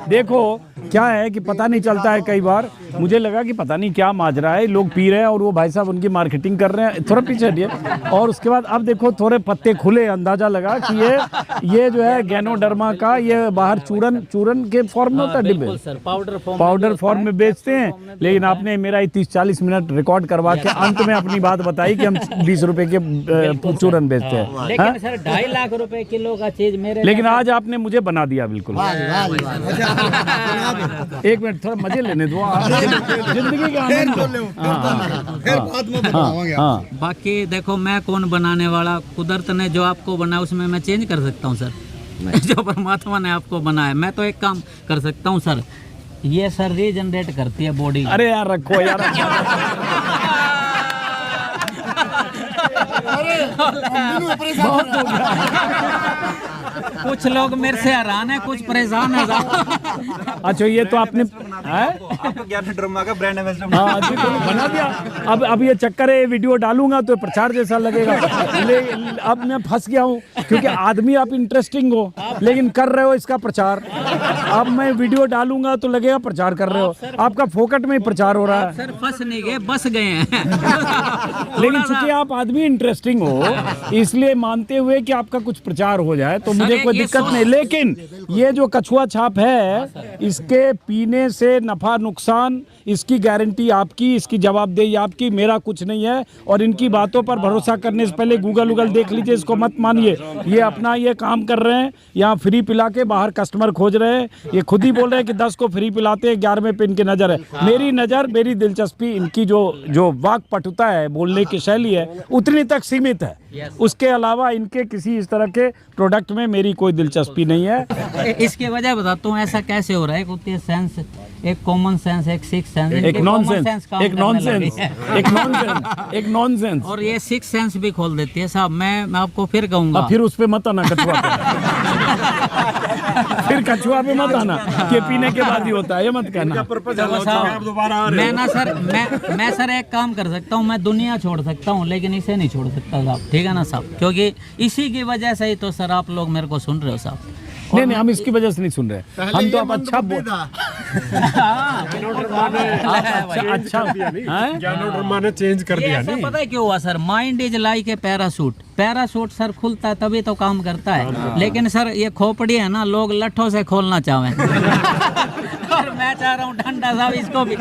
Speaker 2: देखो क्या है कि पता नहीं चलता है कई बार, मुझे लगा कि पता नहीं क्या माजरा है, लोग पी रहे हैं और वो भाई साहब उनकी मार्केटिंग कर रहे हैं। थोड़ा पीछे हटिए, और उसके बाद अब देखो थोड़े पत्ते खुले, अंदाजा लगा कि ये जो है गैनोडर्मा का ये बाहर चूरन के फॉर्म में होता है, डिब्बे पाउडर फॉर्म में बेचते हैं। लेकिन आपने मेरा 30-40 मिनट रिकॉर्ड करवा के अंत में अपनी बात बताई कि हम 20 रुपए के चूरन बेचते हैं।
Speaker 1: लेकिन सर 2.5 लाख रुपए किलो का चीज मेरे,
Speaker 2: लेकिन आज आपने मुझे बना दिया बिल्कुल। एक मिनट थोड़ा मजे लेने दो, जिंदगी का आनंद लो।
Speaker 4: फिर बाद में बतावांगे।
Speaker 2: हाँ
Speaker 1: बाकी देखो मैं कौन बनाने वाला, कुदरत ने जो आपको बनाया उसमें मैं चेंज कर सकता हूँ सर। जो परमात्मा ने आपको बनाया, मैं तो एक काम कर सकता हूँ सर, ये सर रीजनरेट करती है बॉडी।
Speaker 2: अरे यार रखो यार। बहुत हो गया।
Speaker 1: कुछ लोग मेरे से हैरान है, कुछ परेशान है।
Speaker 2: अच्छा ये तो आपने
Speaker 3: ड्रामा का ब्रांड एम्बेसडर
Speaker 2: हाँ जी तो बना दिया। अब ये चक्कर है, वीडियो डालूंगा तो प्रचार जैसा लगेगा। अब मैं फंस गया हूँ, क्योंकि आदमी आप इंटरेस्टिंग हो लेकिन कर रहे हो इसका प्रचार। अब मैं वीडियो डालूंगा तो लगेगा प्रचार कर रहे हो, आपका फोकट में ही प्रचार हो रहा है।
Speaker 1: सर फंस नहीं गए, बस गए हैं।
Speaker 2: लेकिन चूंकि आप आदमी इंटरेस्टिंग हो, इसलिए मानते हुए कि आपका कुछ प्रचार हो जाए तो मुझे कोई दिक्कत नहीं। लेकिन ये जो कछुआ छाप है, इसके पीने से नफा नुकसान, इसकी गारंटी आपकी, इसकी जवाबदेही आपकी, मेरा कुछ नहीं है। और इनकी बातों पर भरोसा करने से पहले गूगल देख लीजिए, इसको मत मानिए। ये अपना ये काम कर रहे हैं, यहाँ फ्री पिला के बाहर कस्टमर खोज रहे हैं। ये खुद ही बोल रहे हैं कि 10 को फ्री पिलाते हैं, 11वें पे इनकी नज़र है। मेरी नज़र, मेरी दिलचस्पी, इनकी जो वाक पटुता है, बोलने की शैली है, उतनी तक सीमित है। उसके अलावा इनके किसी इस तरह के प्रोडक्ट में मेरी कोई दिलचस्पी नहीं है।
Speaker 1: इसकी वजह बताता हूँ ऐसा कैसे हो रहा है। एक होती है सेंस, एक कॉमन सेंस, एक सिक्स सेंस,
Speaker 2: एक नॉनसेंस, एक नॉनसेंस, एक नॉनसेंस, एक नॉनसेंस।
Speaker 1: और ये सिक्स सेंस भी खोल देती है साहब। मैं आपको फिर कहूँगा,
Speaker 2: फिर उस पे मत आना कछुआ पे। फिर कछुआ पे मत आना कि पीने के बाद ही होता है, ये मत कहना।
Speaker 1: चलो साहब, मैं ना सर, मैं सर एक काम कर सकता हूँ, मैं दुनिया छोड़ सकता हूँ लेकिन इसे नहीं छोड़ सकता साहब, ठीक है ना साहब। क्योंकि इसी की वजह से ही तो सर आप लोग मेरे को सुन रहे हो साहब।
Speaker 2: नहीं हम इसकी वजह से नहीं सुन रहे, हम तो अब अच्छा
Speaker 3: ज्ञानों ने चेंज कर
Speaker 1: ये
Speaker 3: दिया
Speaker 1: ऐसा
Speaker 3: नहीं।
Speaker 1: पता है क्यों हुआ sir? Mind is like a parachute. Parachute sir खुलता है तभी तो काम करता है। लेकिन सर ये खोपड़ी है ना, लोग लट्ठों से खोलना चाहें। और मैं चाह रहा हूँ ठंडा साहब इसको भी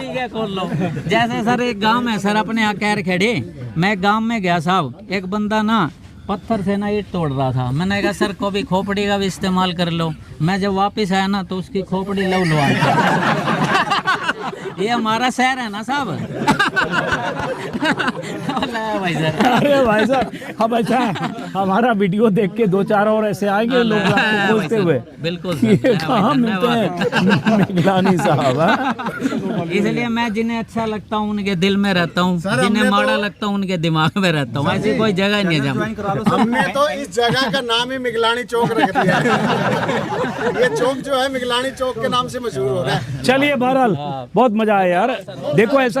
Speaker 1: क्या खोल लो। जैसे सर एक गांव है सर, अपने यहाँ कैर खेड़े, मैं गांव में गया साहब, एक बंदा ना पत्थर से ना ईंट तोड़ रहा था। मैंने कहा सर को भी खोपड़ी का भी इस्तेमाल कर लो। मैं जब वापस आया ना तो उसकी खोपड़ी लव लो। ये हमारा शहर है ना साहब। भाई सर,
Speaker 2: अरे भाई साहब, हम अच्छा हमारा वीडियो देख के 2-4 और ऐसे आएंगे लोग आपको खोजते हुए।
Speaker 1: बिल्कुल
Speaker 2: ये कहाँ मिलते हैं मिगलानी साहब।
Speaker 1: इसलिए मैं जिन्हें अच्छा लगता हूँ उनके दिल में रहता हूँ, जिन्हें माड़ा लगता हूँ उनके दिमाग में रहता हूँ। ऐसी कोई जगह नहीं है जहाँ।
Speaker 4: हमने तो इस जगह का नाम ही मिगलानी चौक रख दिया है। ये चौक जो है मिगलानी चौक के नाम से मशहूर हो रहा है।
Speaker 2: चलिए बहरहाल बहुत मजा आया यार। देखो ऐसा